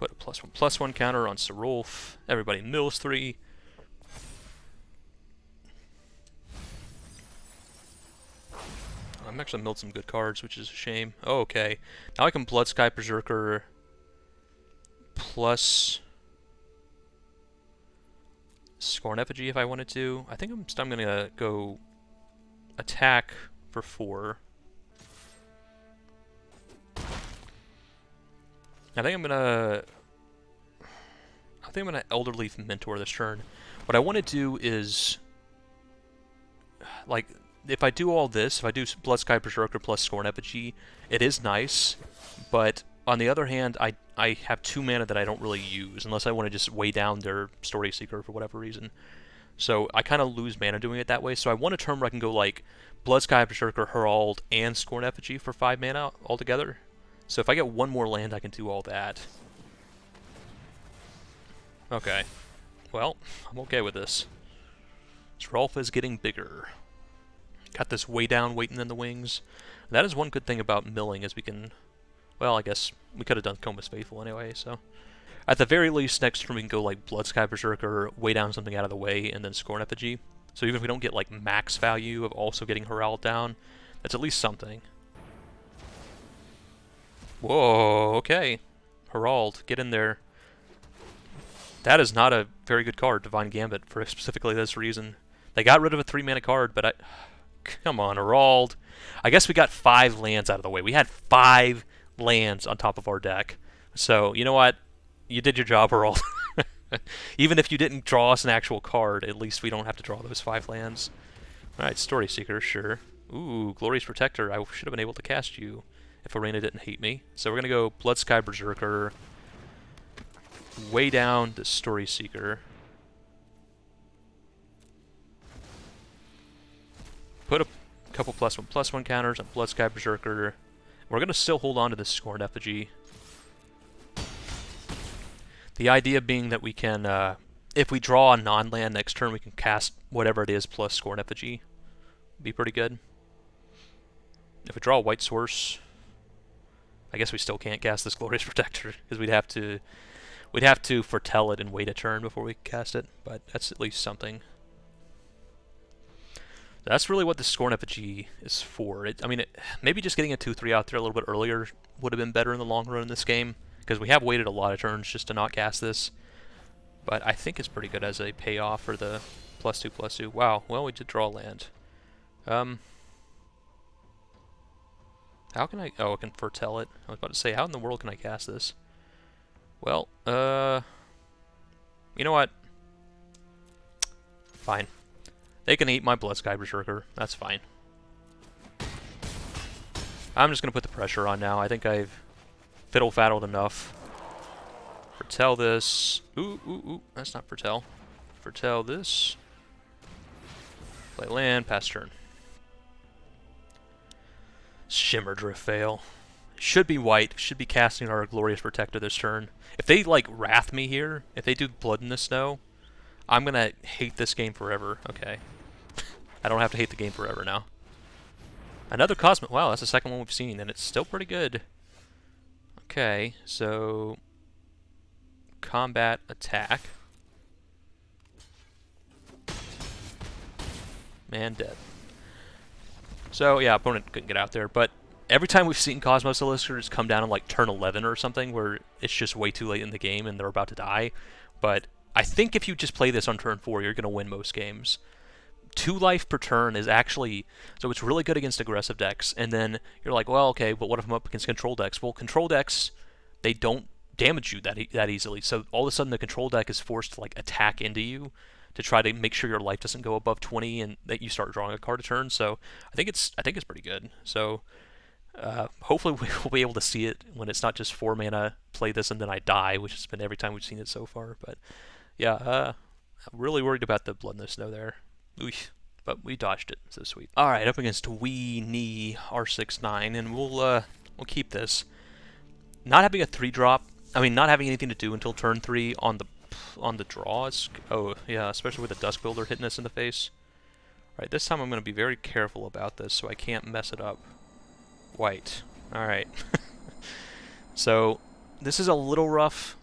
Put a +1/+1 counter on Serolf. Everybody mills 3. I'm actually milled some good cards, which is a shame. Oh, okay. Now I can Bloodsky Berserker plus Scorn Effigy if I wanted to. I think I'm going to go attack for 4. I think I'm gonna Elderleaf Mentor this turn. What I want to do is, like, if I do all this, if I do Bloodsky Berserker plus Scorn Effigy, it is nice, but on the other hand, I have 2 mana that I don't really use, unless I want to just weigh down their Story Seeker for whatever reason. So I kind of lose mana doing it that way, so I want a turn where I can go, like, Bloodsky Berserker, Herald, and Scorn Effigy for 5 mana altogether. So if I get 1 more land, I can do all that. Okay. Well, I'm okay with this. Rolf is getting bigger. Got this way down waiting in the wings. That is one good thing about milling, is we can... Well, I guess we could have done Comus Faithful anyway, so... At the very least, next turn we can go like Bloodsky Berserker, weigh down something out of the way, and then Scorn Effigy. So even if we don't get like max value of also getting Herald down, that's at least something. Whoa, okay. Herald, get in there. That is not a very good card, Divine Gambit, for specifically this reason. They got rid of a 3-mana card, but come on, Herald. I guess we got 5 lands out of the way. We had 5 lands on top of our deck. So, you know what? You did your job, Herald. Even if you didn't draw us an actual card, at least we don't have to draw those 5 lands. Alright, Story Seeker, sure. Ooh, Glorious Protector. I should have been able to cast you if Arena didn't hate me. So we're going to go Bloodsky Berserker. Way down the Story Seeker. Put a couple +1/+1 counters on Bloodsky Berserker. We're going to still hold on to this Scorn Effigy. The idea being that we can, if we draw a non-land next turn, we can cast whatever it is plus Scorn Effigy. Be pretty good. If we draw a white source, I guess we still can't cast this Glorious Protector, because we'd have to foretell it and wait a turn before we cast it, but that's at least something. That's really what the Scorn Effigy is for. Maybe just getting a 2/3 out there a little bit earlier would have been better in the long run in this game, because we have waited a lot of turns just to not cast this. But I think it's pretty good as a payoff for the +2/+2. Wow, well, we did draw land. How can I... Oh, I can foretell it. I was about to say, how in the world can I cast this? Well, you know what? Fine. They can eat my Bloodsky Berserker. That's fine. I'm just going to put the pressure on now. I think I've fiddle-faddled enough. Foretell this. Ooh, that's not foretell. Foretell this. Play land, pass turn. Shimmer Drift fail. Should be white. Should be casting our Glorious Protector this turn. If they, like, Wrath me here, if they do Blood in the Snow, I'm going to hate this game forever. Okay. I don't have to hate the game forever now. Another Cosmic. Wow, that's the second one we've seen, and it's still pretty good. Okay, so... Combat, attack. Man dead. So, yeah, opponent couldn't get out there, but every time we've seen Cosmos Solicitors come down on, like, turn 11 or something, where it's just way too late in the game and they're about to die. But I think if you just play this on turn 4, you're going to win most games. 2 life per turn is actually... So it's really good against aggressive decks, and then you're like, well, okay, but what if I'm up against control decks? Well, control decks, they don't damage you that easily, so all of a sudden the control deck is forced to, like, attack into you to try to make sure your life doesn't go above 20 and that you start drawing a card a turn. So I think it's pretty good. So hopefully we'll be able to see it when it's not just 4 mana, play this and then I die, which has been every time we've seen it so far. But yeah, I'm really worried about the Blood in the Snow there. Oof. But we dodged it, so sweet. Alright, up against Wee Nee R69, and we'll keep this. Not having a 3-drop, not having anything to do until turn 3 on the draws. Oh, yeah, especially with the Dusk Builder hitting us in the face. Alright, this time I'm going to be very careful about this so I can't mess it up. White. Alright. So, this is a little rough.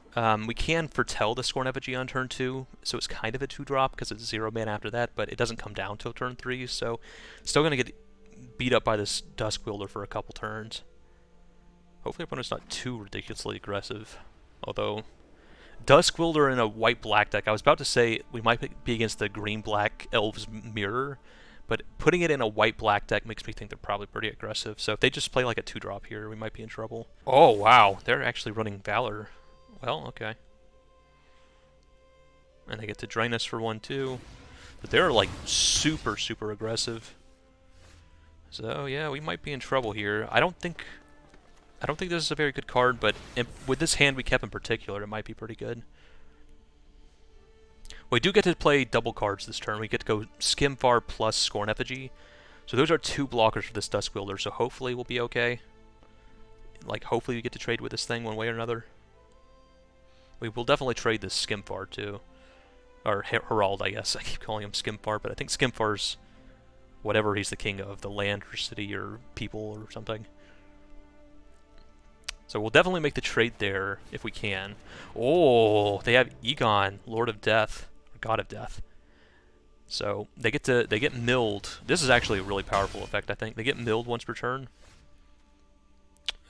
We can foretell the Scorn Effigy on turn 2, so it's kind of a 2-drop because it's 0 mana after that, but it doesn't come down till turn 3, so still going to get beat up by this Dusk Wielder for a couple turns. Hopefully opponent's not too ridiculously aggressive, although Dusk Wielder in a white-black deck, I was about to say we might be against the green-black Elves Mirror, but putting it in a white-black deck makes me think they're probably pretty aggressive, so if they just play like a 2-drop here, we might be in trouble. Oh, wow, they're actually running Valor. Well, okay. And they get to drain us for 1/2. But they're like super, super aggressive. So yeah, we might be in trouble here. I don't think this is a very good card, but with this hand we kept in particular, it might be pretty good. We do get to play double cards this turn. We get to go Skimfar plus Scorn Effigy. So those are 2 blockers for this Dusk Wielder, so hopefully we'll be okay. Like, hopefully we get to trade with this thing one way or another. We will definitely trade this Skimfar too. Or Herald, I guess. I keep calling him Skimfar, but I think Skimfar's whatever he's the king of, the land or city or people or something. So we'll definitely make the trade there if we can. Oh, they have Egon, Lord of Death, or God of Death. So they get milled. This is actually a really powerful effect, I think. They get milled once per turn.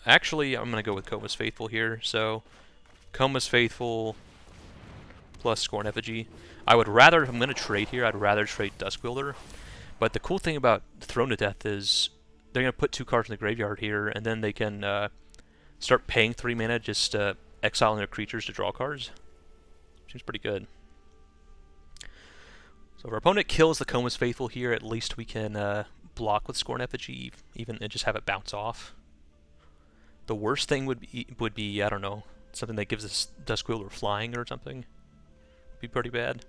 Actually, I'm gonna go with Koma's Faithful here. So Koma's Faithful plus Scorn Effigy. I would rather, if I'm gonna trade here, I'd rather trade Duskwielder. But the cool thing about Throne of Death is they're gonna put 2 cards in the graveyard here, and then they can start paying 3 mana, just exiling their creatures to draw cards. Seems pretty good. So if our opponent kills the Koma's Faithful here, at least we can block with Scorn Effigy, even and just have it bounce off. The worst thing would be I don't know, something that gives us Duskwielder flying or something. Be pretty bad.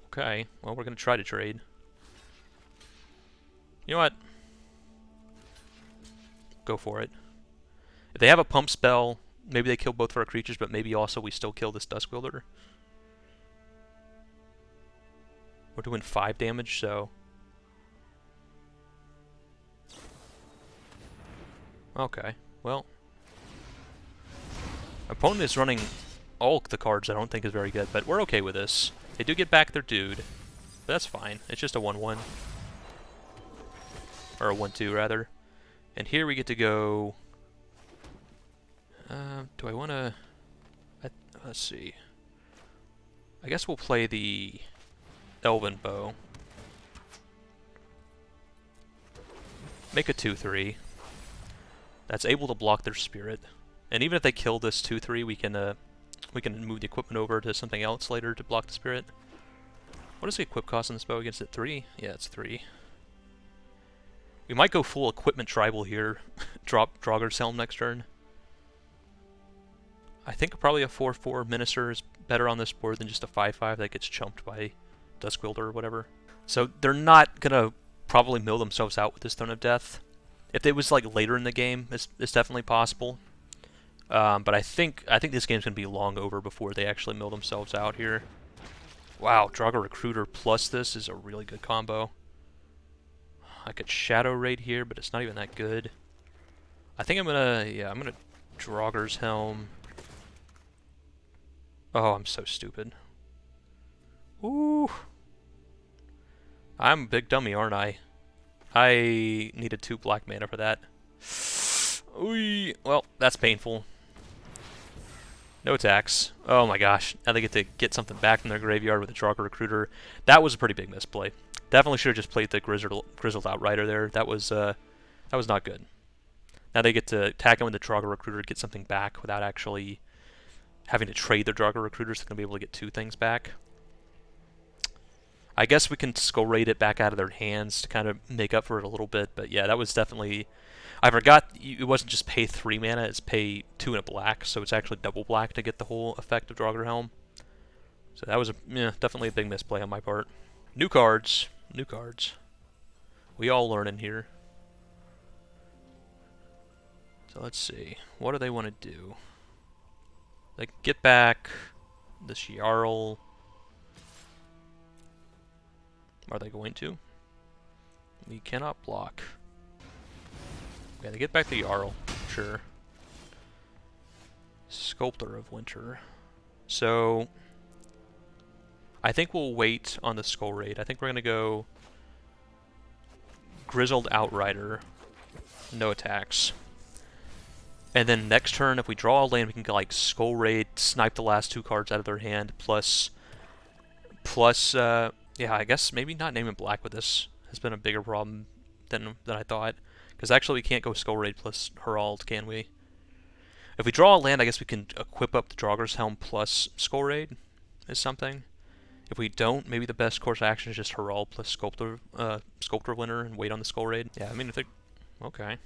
Okay, well we're gonna try to trade. You know what? Go for it. If they have a pump spell, maybe they kill both of our creatures, but maybe also we still kill this Duskwielder. We're doing 5 damage, so... Okay, well... My opponent is running all the cards I don't think is very good, but we're okay with this. They do get back their dude, but that's fine. It's just a 1-1. Or a 1-2, rather. And here we get to go... do I want to... Let's see. I guess we'll play the Elven Bow. Make a 2-3. That's able to block their spirit. And even if they kill this 2-3, we can move the equipment over to something else later to block the spirit. What is the equip cost on this bow against it? 3? Yeah, it's 3. We might go full equipment tribal here. Drop Draugr Helm next turn. I think probably a 4-4 Minister is better on this board than just a 5-5 that gets chumped by Duskwielder or whatever. So they're not gonna probably mill themselves out with this Throne of Death. If it was like later in the game, it's definitely possible. But I think this game's gonna be long over before they actually mill themselves out here. Wow, Draugr Recruiter plus this is a really good combo. I could Shadow Raid here, but it's not even that good. I think I'm gonna Draugr's Helm. Oh, I'm so stupid. Ooh. I'm a big dummy, aren't I? I needed 2 black mana for that. Ooh. Well, that's painful. No attacks. Oh my gosh. Now they get to get something back from their graveyard with a Draugr Recruiter. That was a pretty big misplay. Definitely should have just played the Grizzled Outrider there. That was not good. Now they get to attack him with the Draugr Recruiter, get something back without actually having to trade their Draugr Recruiters. They're going to be able to get 2 things back. I guess we can Skull Raid it back out of their hands to kind of make up for it a little bit, but yeah, that was definitely... I forgot it wasn't just pay 3 mana, it's pay 2 and a black, so it's actually double black to get the whole effect of Draugr Helm. So that was definitely a big misplay on my part. New cards. New cards. We all learning here. So let's see. What do they want to do? They can get back this Jarl. Are they going to? We cannot block. Yeah, they get back the Jarl. Sure. Sculptor of Winter. So I think we'll wait on the Skull Raid. I think we're going to go Grizzled Outrider. No attacks. And then next turn, if we draw a land, we can go like Skull Raid, snipe the last 2 cards out of their hand, plus, yeah, I guess maybe not naming black with this has been a bigger problem than I thought. Because actually we can't go Skull Raid plus Herald, can we? If we draw a land, I guess we can equip up the Draugr's Helm plus Skull Raid is something. If we don't, maybe the best course of action is just Herald plus Sculptor Winter and wait on the Skull Raid. Yeah, I mean, if they... Okay.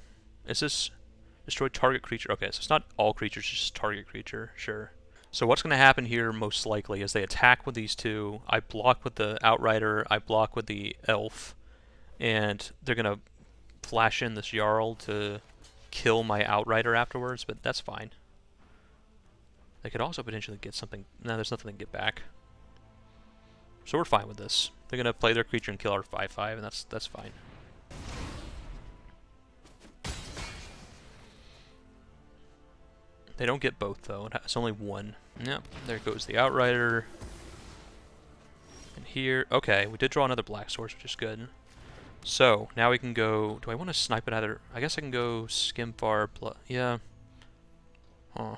Is this... Destroy target creature? Okay, so it's not all creatures, just target creature. Sure. So what's going to happen here, most likely, is they attack with these 2. I block with the Outrider. I block with the Elf. And they're going to flash in this Jarl to kill my Outrider afterwards, but that's fine. They could also potentially get something. No, there's nothing to get back. So we're fine with this. They're gonna play their creature and kill our 5/5, and that's fine. They don't get both though. It's only one. Yep. There goes the Outrider. And here, okay, we did draw another black source, which is good. So now we can go. Do I want to snipe it either? I guess I can go Skimfar. Yeah. Huh.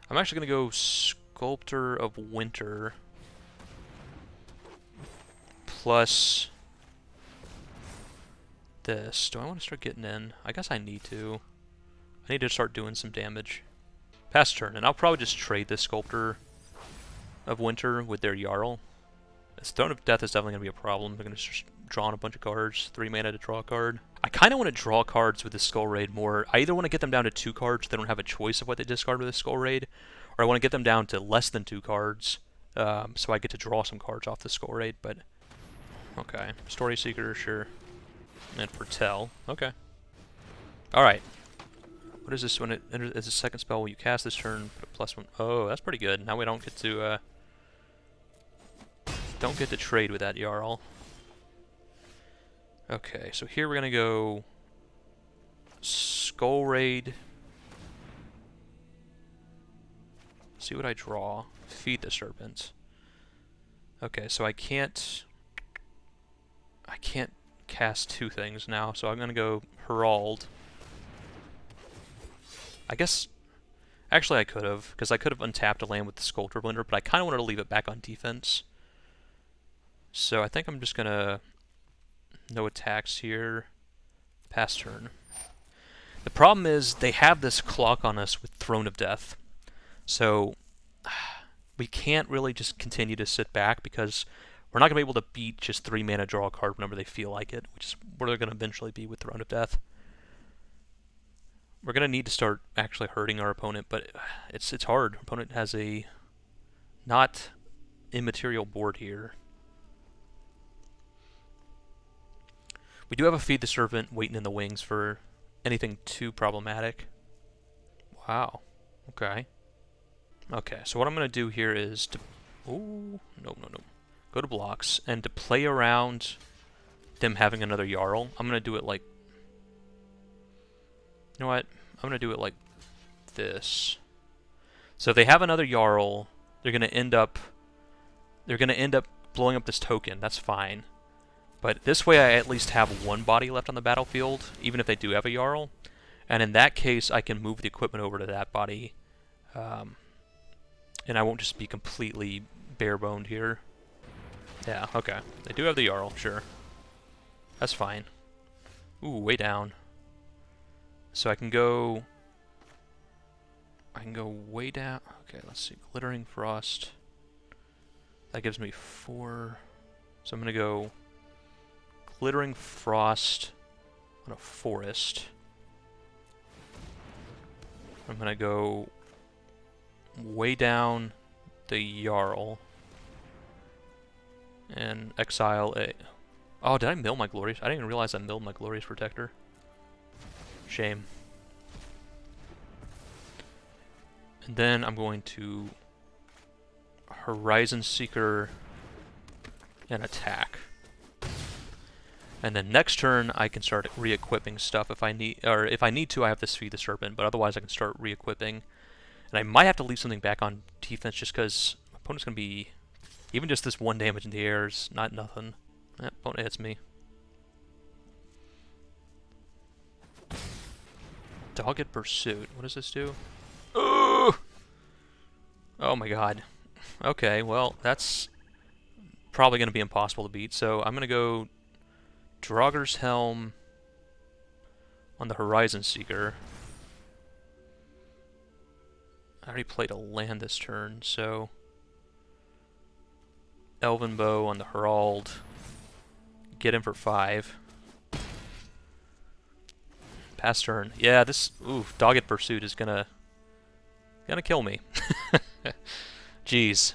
I'm actually gonna go Sculptor of Winter. Plus this. Do I want to start getting in? I guess I need to. I need to start doing some damage. Pass turn, and I'll probably just trade this Sculptor of Winter with their Jarl. This Throne of Death is definitely going to be a problem. They're going to start drawing a bunch of cards. 3 mana to draw a card. I kind of want to draw cards with this Skull Raid more. I either want to get them down to 2 cards so they don't have a choice of what they discard with this Skull Raid, or I want to get them down to less than 2 cards so I get to draw some cards off the Skull Raid, but... Okay. Story Seeker, sure. And Foretell. Okay. Alright. What is this when it enters as a second spell? Will you cast this turn, put a +1? Oh, that's pretty good. Now we don't get to trade with that Jarl. Okay, so here we're gonna go Skull Raid. See what I draw. Feed the Serpent. Okay, so I can't cast 2 things now, so I'm gonna go Herald. I guess, actually I could have, because I could have untapped a land with the Sculptor Blender, but I kind of wanted to leave it back on defense. So I think I'm just gonna, no attacks here, pass turn. The problem is they have this clock on us with Throne of Death, so we can't really just continue to sit back because we're not gonna be able to beat just 3 mana draw a card whenever they feel like it, which is where they're gonna eventually be with Throne of Death. We're gonna need to start actually hurting our opponent, but it's hard. Our opponent has a not immaterial board here. We do have a Feed the Serpent waiting in the wings for anything too problematic. Wow. Okay. Okay, so what I'm gonna do here is to... Ooh, no. Go to blocks, and to play around them having another Jarl, I'm gonna do it like... You know what? I'm going to do it like this. So if they have another Jarl, they're going to end up blowing up this token. That's fine. But this way I at least have 1 body left on the battlefield, even if they do have a Jarl. And in that case, I can move the equipment over to that body. And I won't just be completely bare-boned here. Yeah, okay. They do have the Jarl, sure. That's fine. Ooh, way down. So I can go way down. Okay, let's see. Glittering Frost. That gives me 4. So I'm going to go Glittering Frost on a forest. I'm going to go way down the Jarl and exile a... Oh, did I mill my Glorious? I didn't even realize I milled my Glorious Protector. Shame. And then I'm going to Horizon Seeker and attack. And then next turn I can start re-equipping stuff if I need, or if I need to I have to Feed the Serpent, but otherwise I can start re-equipping. And I might have to leave something back on defense just because my opponent's going to be, even just this 1 damage in the air is not nothing. Opponent hits me. Dogged Pursuit. What does this do? Oh my god. Okay, well, that's probably going to be impossible to beat. So I'm going to go Draugr's Helm on the Horizon Seeker. I already played a land this turn, so Elven Bow on the Herald. Get him for 5. Pass turn. Yeah, this Dogged Pursuit is gonna kill me. Jeez.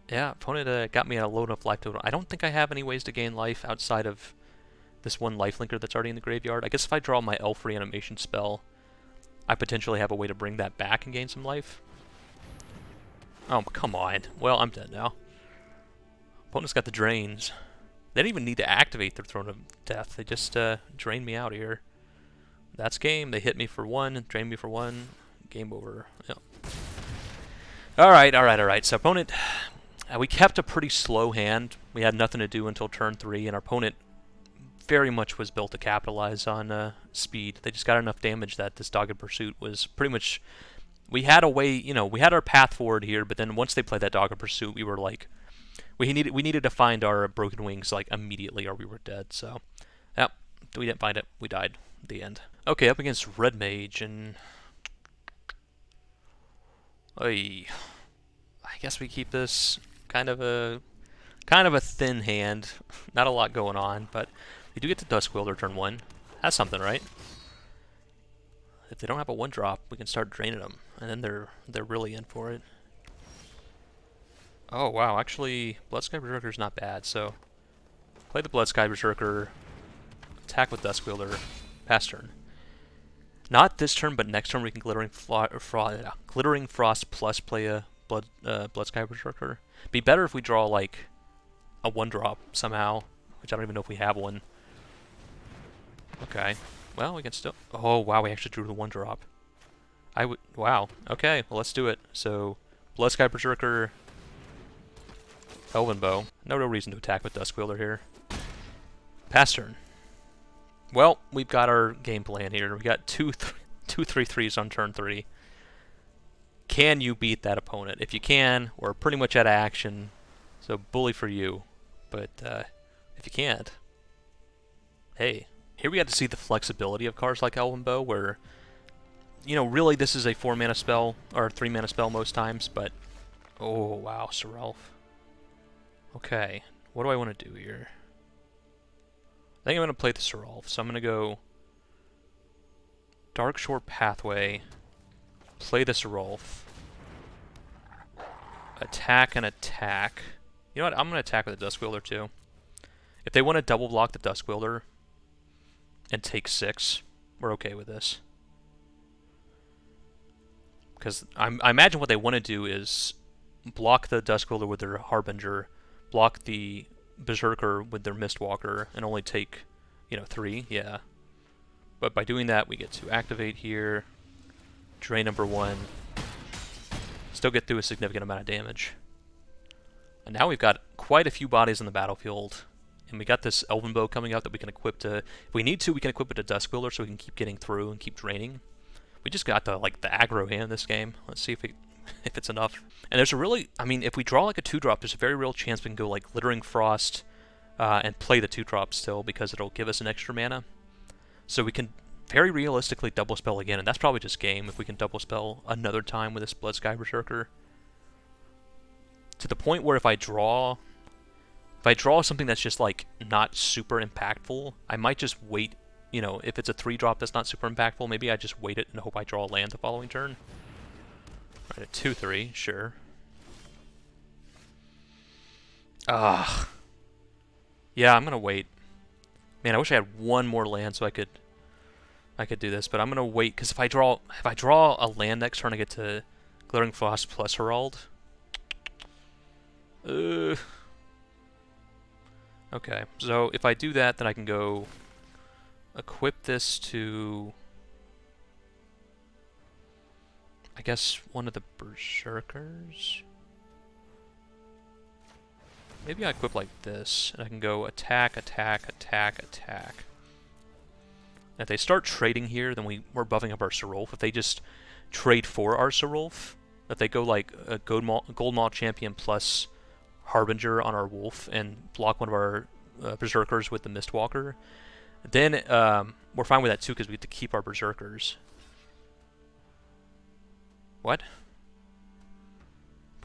Yeah, opponent got me at a low enough life total. I don't think I have any ways to gain life outside of this 1 lifelinker that's already in the graveyard. I guess if I draw my Elf Reanimation spell, I potentially have a way to bring that back and gain some life. Oh, come on. Well, I'm dead now. Opponent's got the drains. They didn't even need to activate their Throne of Death. They just drained me out here. That's game. They hit me for 1, drained me for 1. Game over. Yep. Alright. So opponent, we kept a pretty slow hand. We had nothing to do until turn 3, and our opponent very much was built to capitalize on speed. They just got enough damage that this Dogged Pursuit was pretty much... We had a way, you know, we had our path forward here, but then once they played that Dogged Pursuit, we were like... We needed to find our Broken Wings, like, immediately, or we were dead, so... Yep, we didn't find it. We died at the end. Okay, up against Red Mage, and... Oy. I guess we keep this kind of a thin hand. Not a lot going on, but we do get to Dusk Wielder turn 1. That's something, right? If they don't have a 1-drop, we can start draining them, and then they're really in for it. Oh wow, actually, Bloodsky Berserker's not bad. So play the Bloodsky Berserker, attack with Dusk Wielder, pass turn. Not this turn, but next turn we can Glittering Frost plus play a Bloodsky Berserker. Be better if we draw like a 1-drop somehow, which I don't even know if we have one. Okay, well we can still. Oh wow, we actually drew the 1-drop. Wow. Okay, well let's do it. So Bloodsky Berserker, Elven Bow. No real reason to attack with Dusk Wielder here. Pass turn. Well, we've got our game plan here. We got two 3/3s on turn 3. Can you beat that opponent? If you can, we're pretty much out of action. So bully for you. But if you can't, hey, here we got to see the flexibility of cards like Elven Bow, where, you know, really this is a 4-mana spell or 3-mana spell most times. But oh wow, Seraph. Okay, what do I want to do here? I think I'm going to play the Seraph, so I'm going to go Darkshore Pathway, play the Seraph, attack and attack. You know what, I'm going to attack with the Dusk Wielder too. If they want to double block the Dusk Wielder and take 6, we're okay with this. Because I imagine what they want to do is block the Dusk Wielder with their Harbinger, block the Berserker with their Mistwalker, and only take, you know, 3, yeah. But by doing that, we get to activate here, drain number 1, still get through a significant amount of damage. And now we've got quite a few bodies on the battlefield, and we got this Elven Bow coming out that we can equip to, if we need to, we can equip it to Dusk Wielder so we can keep getting through and keep draining. We just got the aggro hand in this game. Let's see if it's enough. And there's a really, I mean, if we draw like a 2-drop, there's a very real chance we can go like Glittering Frost and play the 2-drop still, because it'll give us an extra mana. So we can very realistically double spell again, and that's probably just game if we can double spell another time with this Bloodsky Berserker. To the point where if I draw something that's just like not super impactful, I might just wait. You know, if it's a 3-drop that's not super impactful, maybe I just wait it and hope I draw a land the following turn. Right, a 2/3, sure. Ah. Yeah, I'm gonna wait. Man, I wish I had one more land so I could do this, but I'm gonna wait because if I draw a land next turn, I get to Glittering Frost plus Herald. Okay, so if I do that, then I can go equip this to, I guess, one of the Berserkers. Maybe I equip like this, and I can go attack, attack, attack, attack. And if they start trading here, then we're buffing up our Seraph. If they just trade for our Seraph, if they go like a Gold Maul Champion plus Harbinger on our Wolf and block one of our Berserkers with the Mistwalker, then we're fine with that too because we have to keep our Berserkers. What?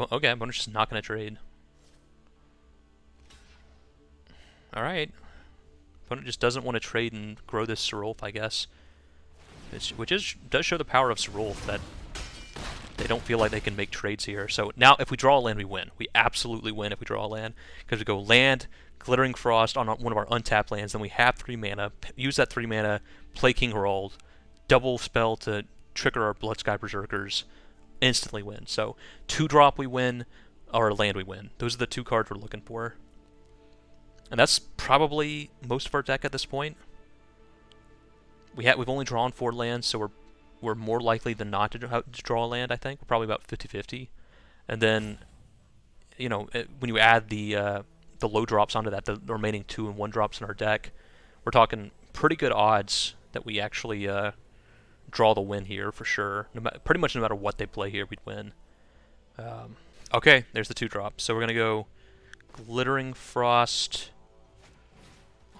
Okay, I'm just not going to trade. Alright. Opponent just doesn't want to trade and grow this Seraph, I guess. Which does show the power of Seraph, that they don't feel like they can make trades here. So now if we draw a land, we win. We absolutely win if we draw a land. Because we go land, Glittering Frost on one of our untapped lands, then we have 3 mana, use that 3 mana, play King Herald, double spell to trigger our Bloodsky Berserkers, instantly win. So 2-drop we win, or land we win. Those are the 2 cards we're looking for. And that's probably most of our deck at this point. We've only drawn 4 lands, so we're more likely than not to draw a land, I think. We're probably about 50-50. And then, you know, when you add the low drops onto that, the remaining 2 and 1 drops in our deck, we're talking pretty good odds that we actually draw the win here for sure. Pretty much no matter what they play here, we'd win. Okay, there's the 2 drops. So we're going to go Glittering Frost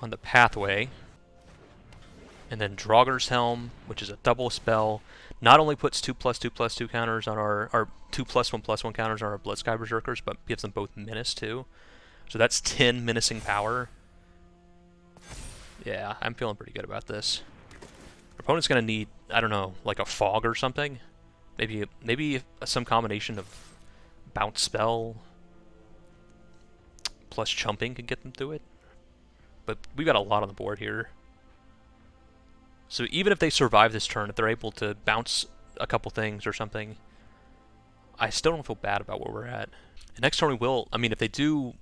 on the pathway. And then Draugr's Helm, which is a double spell, not only puts 2+2/+2 counters on our 2+1/+1 counters on our Bloodsky Berserkers, but gives them both menace too. So that's 10 menacing power. Yeah, I'm feeling pretty good about this. Our opponent's gonna need, I don't know, like a fog or something. Maybe some combination of bounce spell plus chumping could get them through it. But we've got a lot on the board here. So even if they survive this turn, if they're able to bounce a couple things or something, I still don't feel bad about where we're at. And next turn we will, I mean, if they do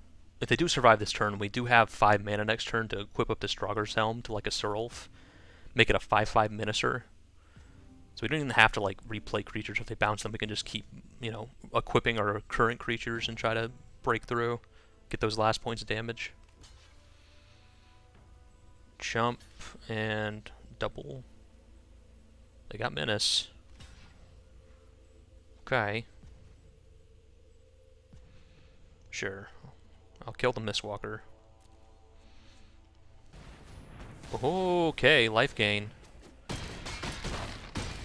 survive this turn, we do have 5 mana next turn to equip up this Draugr's Helm to like a Serulf, make it a 5/5 Menacer. So we don't even have to like replay creatures. If they bounce them, we can just keep, you know, equipping our current creatures and try to break through, get those last points of damage. Jump and double. They got menace. Okay. Sure. I'll kill the Mistwalker. Okay, life gain.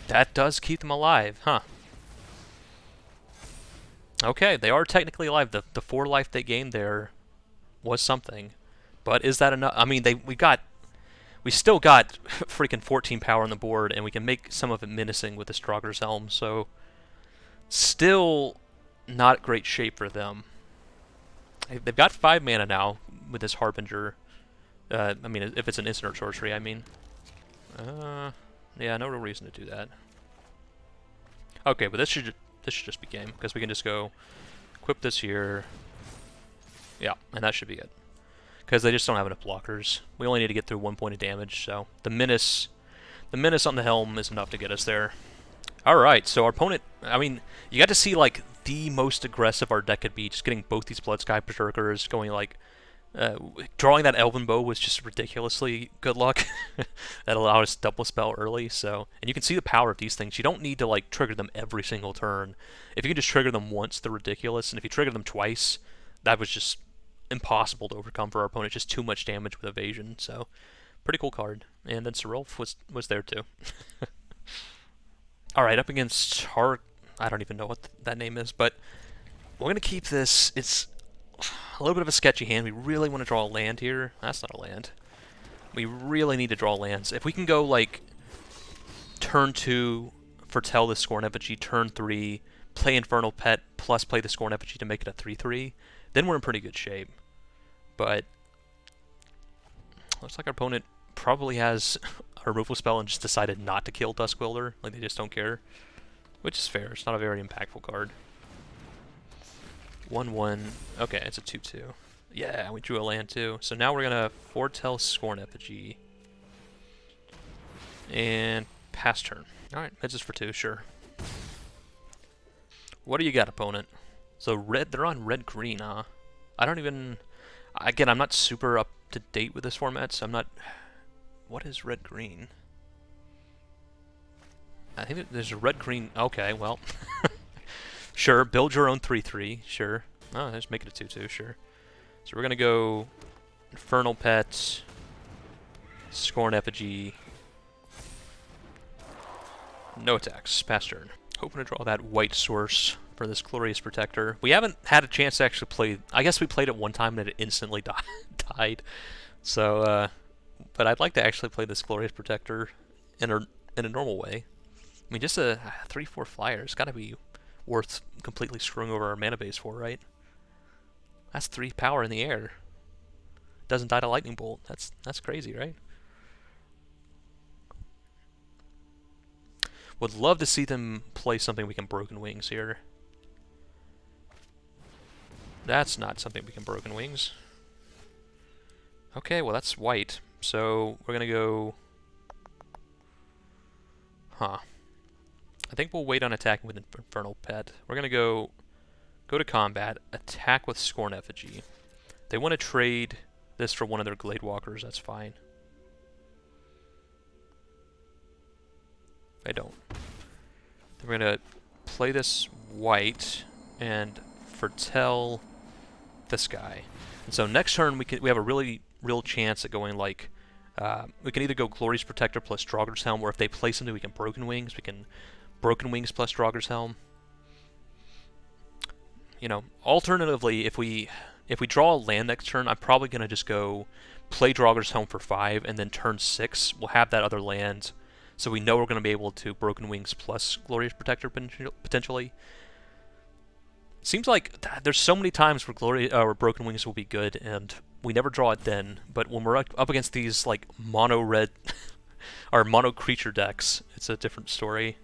That does keep them alive, huh? Okay, they are technically alive. The 4 life they gained there was something. But is that enough? I mean, we still got freaking 14 power on the board, and we can make some of it menacing with this Draugr's Helm, so still not great shape for them. They've got 5 mana now with this Harbinger. I mean, if it's an instant or sorcery, I mean. Yeah, no real reason to do that. Okay, but this should just be game, because we can just go equip this here. Yeah, and that should be it. Because they just don't have enough blockers. We only need to get through 1 point of damage, so the menace on the helm is enough to get us there. Alright, so our opponent, I mean, you got to see like the most aggressive our deck could be, just getting both these Bloodsky Berserkers, going like, drawing that Elven Bow was just ridiculously good luck. That allowed us to double spell early, so, and you can see the power of these things. You don't need to like trigger them every single turn. If you can just trigger them once, they're ridiculous, and if you trigger them twice, that was just impossible to overcome for our opponent. Just too much damage with evasion, so pretty cool card. And then Serulf was there too. Alright, up against I don't even know what that name is, but we're going to keep this. It's a little bit of a sketchy hand. We really want to draw a land here. That's not a land. We really need to draw lands. If we can go like turn 2, foretell the Scorn Effigy, turn 3, play Infernal Pet, plus play the Scorn Effigy to make it a 3/3, then we're in pretty good shape. But looks like our opponent probably has a removal spell and just decided not to kill Duskwielder. Like, they just don't care. Which is fair. It's not a very impactful card. 1/1. Okay, it's a 2/2. Yeah, we drew a land too. So now we're going to foretell Scorn Effigy. And pass turn. Alright, that's just for 2, sure. What do you got, opponent? So red, they're on red-green, huh? I don't even... Again, I'm not super up to date with this format, so I'm not... What is red-green? I think there's a red-green... Okay, well... Sure, build your own 3/3, sure. Oh, just make it a 2/2, sure. So we're gonna go... Infernal Pet... Scorn Effigy... No attacks, pass turn. Hoping to draw that white source for this Glorious Protector. We haven't had a chance to actually play... I guess we played it one time and it instantly died. So, but I'd like to actually play this Glorious Protector in a normal way. I mean, just a 3/4 flyer has got to be worth completely screwing over our mana base for, right? That's 3 power in the air. Doesn't die to Lightning Bolt. That's crazy, right? Would love to see them play something we can Broken Wings here. That's not something we can Broken Wings. Okay, well that's white. So we're gonna go... Huh. I think we'll wait on attacking with Infernal Pet. We're gonna go to combat, attack with Scorn Effigy. They want to trade this for one of their Glade Walkers, that's fine. They don't. Then we're gonna play this white and foretell this guy. And so next turn we have a real chance at going like we can either go Glorious Protector plus Draugr's Helm, or if they play something we can Broken Wings, we can Broken Wings plus Draugr's Helm. You know, alternatively, if we draw a land next turn, I'm probably gonna just go play Draugr's Helm for 5, and then turn 6 we'll have that other land, so we know we're gonna be able to Broken Wings plus Glorious Protector potentially. Seems like there's so many times where Broken Wings will be good, and we never draw it then. But when we're up against these like mono red or mono creature decks, it's a different story.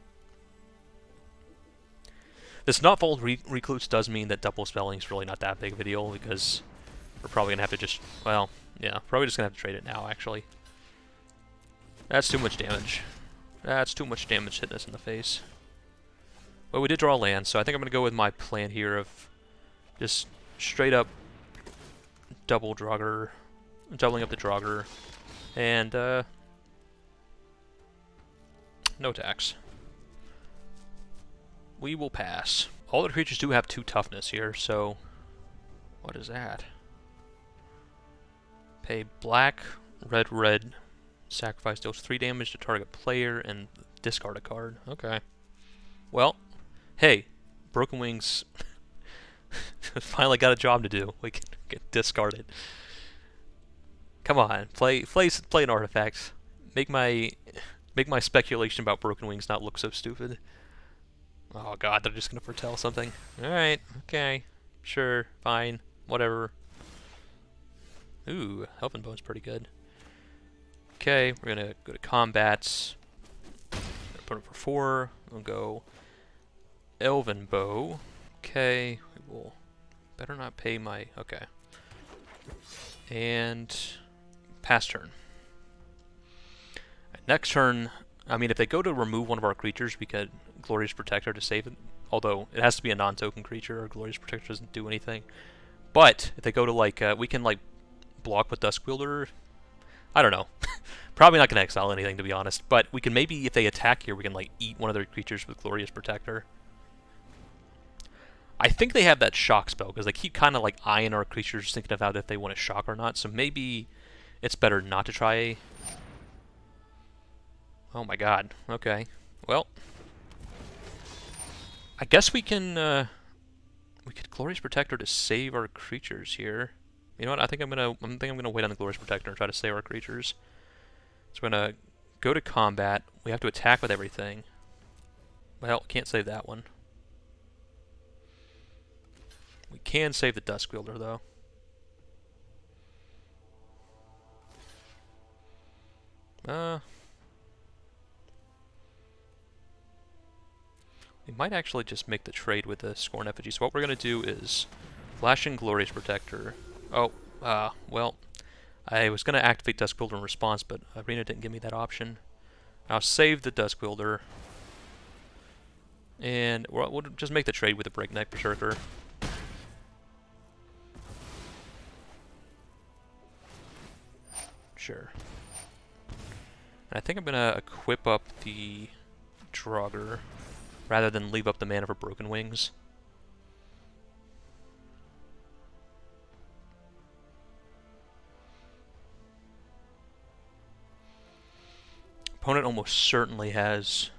This Notfold Recluse does mean that double spelling is really not that big of a deal, because we're probably gonna have to just, well, yeah, probably just gonna have to trade it now. Actually, that's too much damage. That's too much damage hitting us in the face. Well, we did draw land, so I think I'm going to go with my plan here of just straight up doubling up the Draugr, and no attacks. We will pass. All the creatures do have 2 toughness here, so what is that? Pay black, red, sacrifice deals 3 damage to target player, and discard a card. Okay. Well, hey, Broken Wings finally got a job to do. We can get discarded. Come on, play an artifact. Make my speculation about Broken Wings not look so stupid. Oh god, they're just gonna foretell something. Alright, okay. Sure, fine, whatever. Ooh, Helping Bone's pretty good. Okay, we're gonna go to combat. Put it for 4. We'll go Elven Bow. Okay, we will better not pay my... Okay. And pass turn. Next turn, I mean, if they go to remove one of our creatures, we could Glorious Protector to save it. Although, it has to be a non-token creature, or Glorious Protector doesn't do anything. But, if they go to, like, we can, like, block with Duskwielder. I don't know. Probably not going to exile anything, to be honest. But we can maybe, if they attack here, we can, like, eat one of their creatures with Glorious Protector. I think they have that shock spell, because they keep kind of, like, eyeing our creatures, thinking about if they want to shock or not. So maybe it's better not to try. Oh my god. Okay. Well, I guess we can, we could Glorious Protector to save our creatures here. You know what? I think I'm gonna wait on the Glorious Protector and try to save our creatures. So we're gonna go to combat. We have to attack with everything. Well, can't save that one. We can save the Duskwielder though. We might actually just make the trade with the Scorn Effigy. So what we're gonna do is flash in Glorious Protector. Oh, well, I was gonna activate Duskwielder in response, but Arena didn't give me that option. I'll save the Duskwielder, and we'll just make the trade with the Breakneck Berserker. Sure. And I think I'm gonna equip up the Draugr rather than leave up the mana for Broken Wings. Opponent almost certainly has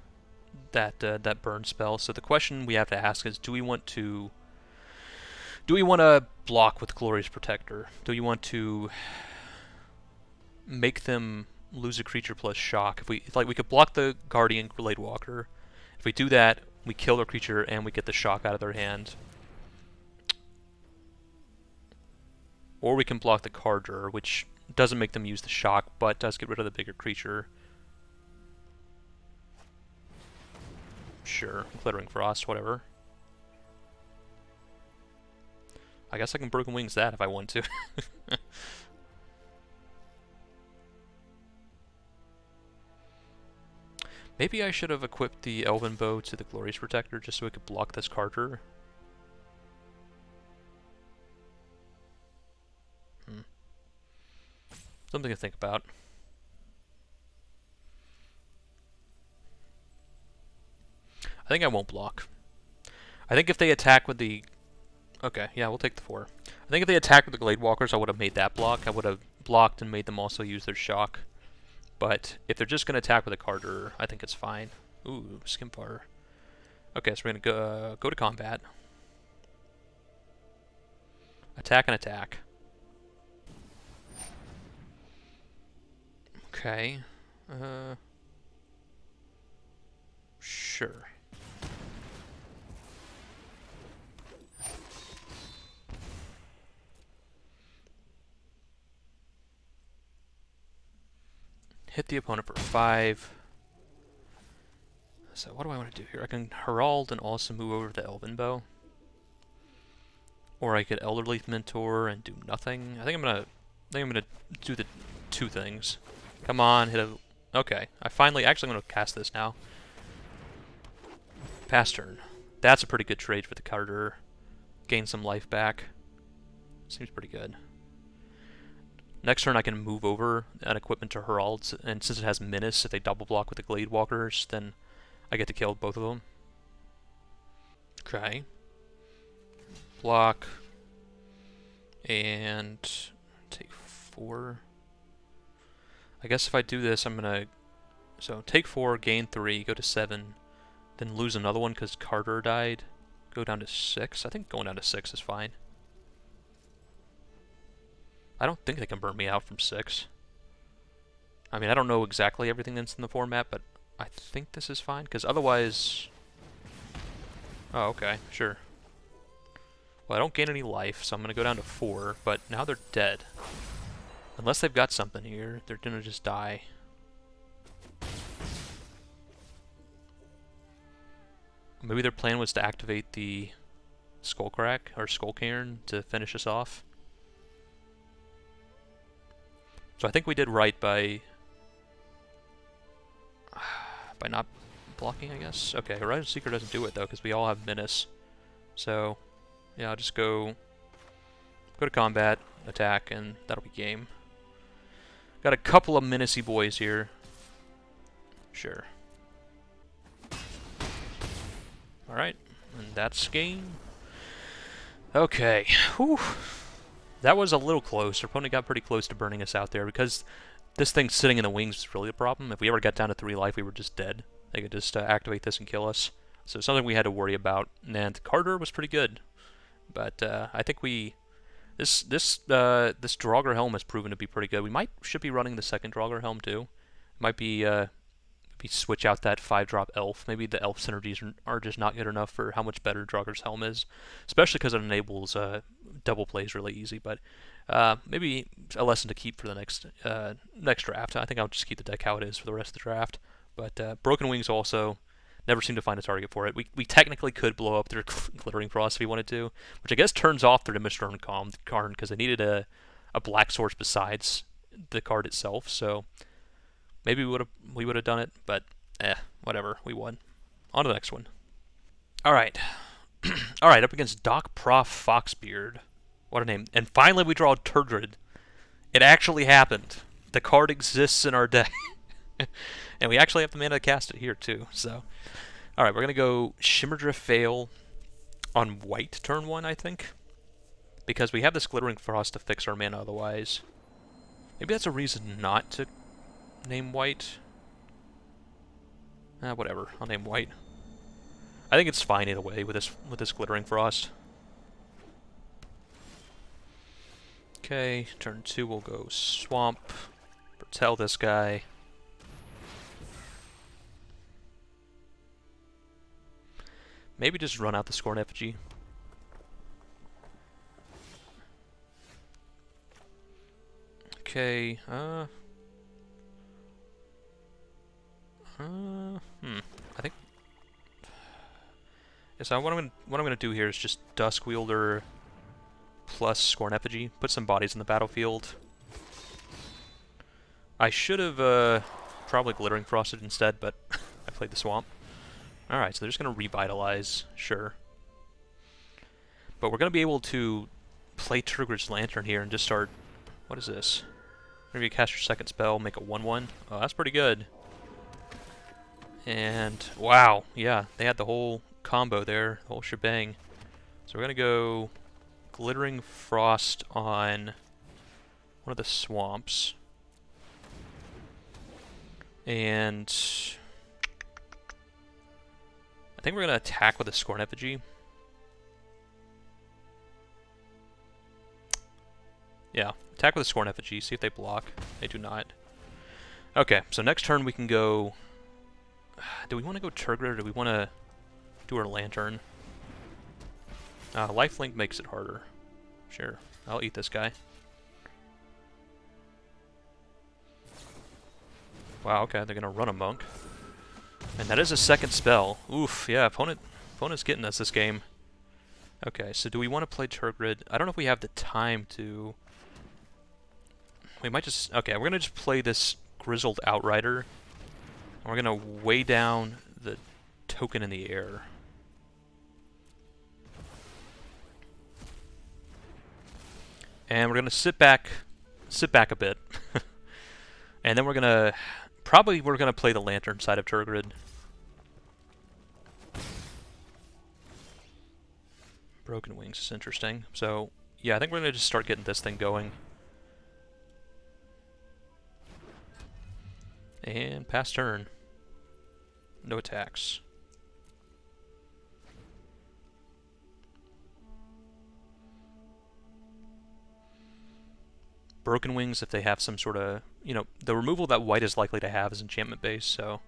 that that burn spell. So the question we have to ask is: do we want to block with Glorious Protector? Do we want to make them lose a creature plus shock? If we could block the Guardian Glade Walker. If we do that, we kill their creature and we get the shock out of their hand. Or we can block the card drawer, which doesn't make them use the shock, but does get rid of the bigger creature. Sure, Glittering Frost, whatever. I guess I can Broken Wings that if I want to. Maybe I should have equipped the Elven Bow to the Glorious Protector just so it could block this Carter. Something to think about. I think I won't block. I think if they attack with the... Okay, yeah, we'll take the 4. I think if they attack with the Glade Walkers, I would have made that block. I would have blocked and made them also use their shock. But if they're just going to attack with a Carter, I think it's fine. Ooh, Skimfar. Okay, so we're going to go to combat. Attack and attack. Okay. Sure. Hit the opponent for 5. So what do I want to do here? I can Herald and also move over to Elven Bow. Or I could Elderleaf Mentor and do nothing. I think I'm gonna do the 2 things. Come on, hit a... Okay, actually I'm gonna cast this now. Pass turn. That's a pretty good trade for the Carter. Gain some life back. Seems pretty good. Next turn I can move over an equipment to Herald, and since it has Menace, if they double block with the Glade Walkers, then I get to kill both of them. Okay. Block. And take 4. I guess if I do this, I'm gonna... So, take 4, gain 3, go to 7, then lose another one because Carter died. Go down to 6. I think going down to 6 is fine. I don't think they can burn me out from 6. I mean, I don't know exactly everything that's in the format, but I think this is fine, because otherwise... Oh, okay, sure. Well, I don't gain any life, so I'm going to go down to 4, but now they're dead. Unless they've got something here, they're going to just die. Maybe their plan was to activate the Skullcrack, or Skullcairn, to finish us off. So I think we did right by not blocking, I guess. Okay, Horizon Seeker doesn't do it, though, because we all have Menace. So, yeah, I'll just go to combat, attack, and that'll be game. Got a couple of menacey boys here. Sure. Alright, and that's game. Okay, whew. That was a little close. Our opponent got pretty close to burning us out there, because this thing sitting in the wings was really the problem. If we ever got down to 3 life, we were just dead. They could just activate this and kill us. So something we had to worry about. And Carter was pretty good, but I think this Draugr Helm has proven to be pretty good. We should be running the second Draugr Helm too. Might be switch out that 5-drop elf. Maybe the elf synergies are just not good enough for how much better Draugr's Helm is, especially because it enables double plays really easy. But maybe a lesson to keep for the next draft. I think I'll just keep the deck how it is for the rest of the draft. But Broken Wings also never seem to find a target for it. We technically could blow up their Glittering Frost if we wanted to, which I guess turns off their Dimmerstern Karn because they needed a black source besides the card itself. So maybe we would have done it, but whatever. We won. On to the next one. All right, all right. Up against Doc Prof Foxbeard. What a name! And finally, we draw Turgid. It actually happened. The card exists in our deck, and we actually have the mana to cast it here too. So, all right, we're gonna go Shimmerdrift Veil on white turn 1, I think, because we have this Glittering Frost to fix our mana otherwise. Maybe that's a reason not to name white. Whatever. I'll name white. I think it's fine either way with this Glittering Frost. Okay, turn 2 we'll go Swamp. Tell this guy. Maybe just run out the Scorn Effigy. Okay, I think Yeah, so what I'm gonna do here is just Dusk Wielder plus Scorn Effigy. Put some bodies in the battlefield. I should have probably Glittering Frosted instead, but I played the Swamp. Alright, so they're just gonna revitalize, sure. But we're gonna be able to play Turgrid's Lantern here and just start. What is this? Maybe you cast your second spell, make a 1/1. Oh, that's pretty good. And wow, yeah, they had the whole combo there, the whole shebang. So we're gonna go Glittering Frost on one of the swamps. And I think we're gonna attack with a Scorn Effigy. Yeah, attack with a Scorn Effigy, see if they block. They do not. Okay, so next turn we can go. Do we want to go Turgid or do we want to do our Lantern? Lifelink makes it harder. Sure, I'll eat this guy. Wow, okay, they're gonna run a monk. And that is a second spell. Oof, yeah, opponent's getting us this game. Okay, so do we want to play Turgid? I don't know if we have the time to. We might just. Okay, we're gonna just play this Grizzled Outrider. And we're gonna weigh down the token in the air. And we're gonna sit back a bit. And then we're gonna play the Lantern side of Turgid. Broken Wings is interesting. So yeah, I think we're gonna just start getting this thing going. And pass turn. No attacks. Broken Wings, if they have some sort of, you know, the removal that white is likely to have is enchantment based, so.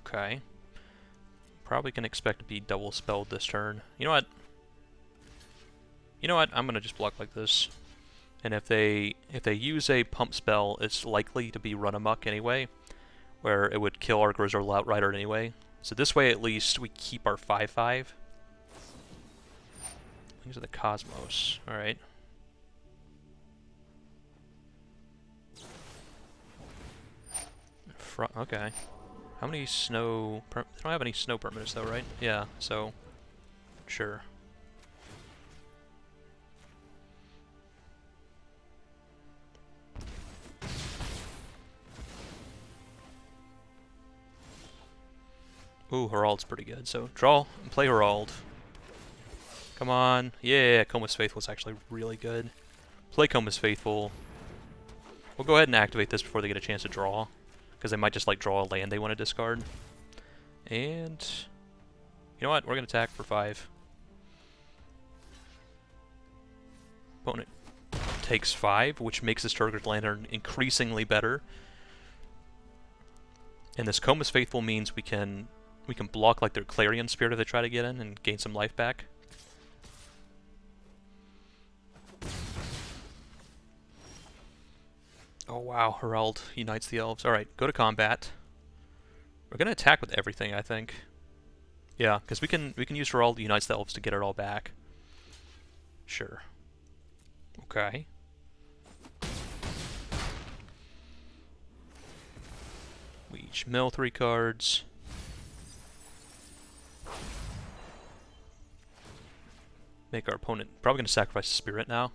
Okay. Probably can expect to be double spelled this turn. You know what? I'm gonna just block like this. And if they use a pump spell, it's likely to be run amok anyway, where it would kill our Grizzled Outrider anyway. So this way at least we keep our 5/5. Wings of the Cosmos. Alright. Okay. How many snow... They don't have any snow permanents though, right? Yeah, so... Sure. Ooh, Herald's pretty good. So draw and play Herald. Come on. Yeah, Comus Faithful is actually really good. Play Comus Faithful. We'll go ahead and activate this before they get a chance to draw. Because they might just like draw a land they want to discard. And you know what? We're going to attack for 5. Opponent takes 5, which makes this Turgid Lantern increasingly better. And this Comus Faithful means we can block like their Clarion Spirit if they try to get in and gain some life back. Oh wow, Herald unites the elves. Alright, go to combat. We're gonna attack with everything, I think. Yeah, because we can use Herald unites the elves to get it all back. Sure. Okay. We each mill 3 cards. Make our opponent probably gonna sacrifice a spirit now.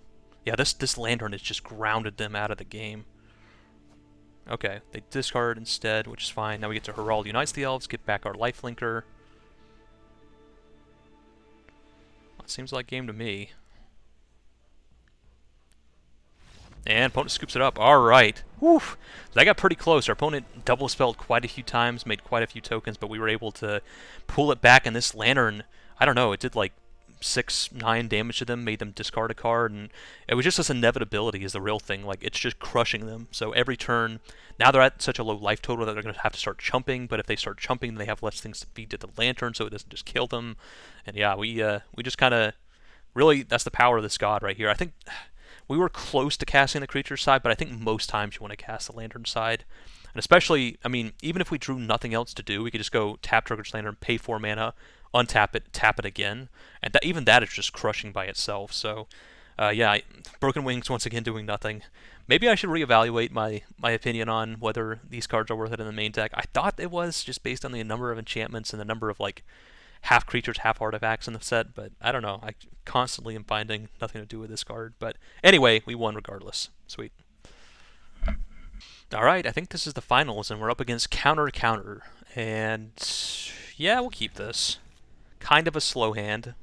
Yeah, this Lantern has just grounded them out of the game. Okay, they discard instead, which is fine. Now we get to Herald unites the elves, get back our lifelinker. Well, seems like game to me. And opponent scoops it up. Alright. Whew. That got pretty close. Our opponent double spelled quite a few times, made quite a few tokens, but we were able to pull it back, and this Lantern, I don't know, it did like 6-9 damage to them, made them discard a card, and it was just this inevitability is the real thing. Like, it's just crushing them. So every turn, now they're at such a low life total that they're going to have to start chumping, but if they start chumping, then they have less things to feed to the Lantern, so it doesn't just kill them. And yeah, we just kind of, really, that's the power of this god right here. I think we were close to casting the creature side, but I think most times you want to cast the Lantern side. And especially, I mean, even if we drew nothing else to do, we could just go tap Turkish Lantern, pay 4 mana, untap it, tap it again, and even that is just crushing by itself. So, yeah, Broken Wings once again doing nothing. Maybe I should reevaluate my opinion on whether these cards are worth it in the main deck. I thought it was just based on the number of enchantments and the number of like half creatures, half artifacts in the set, but I don't know. I constantly am finding nothing to do with this card. But anyway, we won regardless. Sweet. Alright, I think this is the finals, and we're up against Counter. And yeah, we'll keep this. Kind of a slow hand.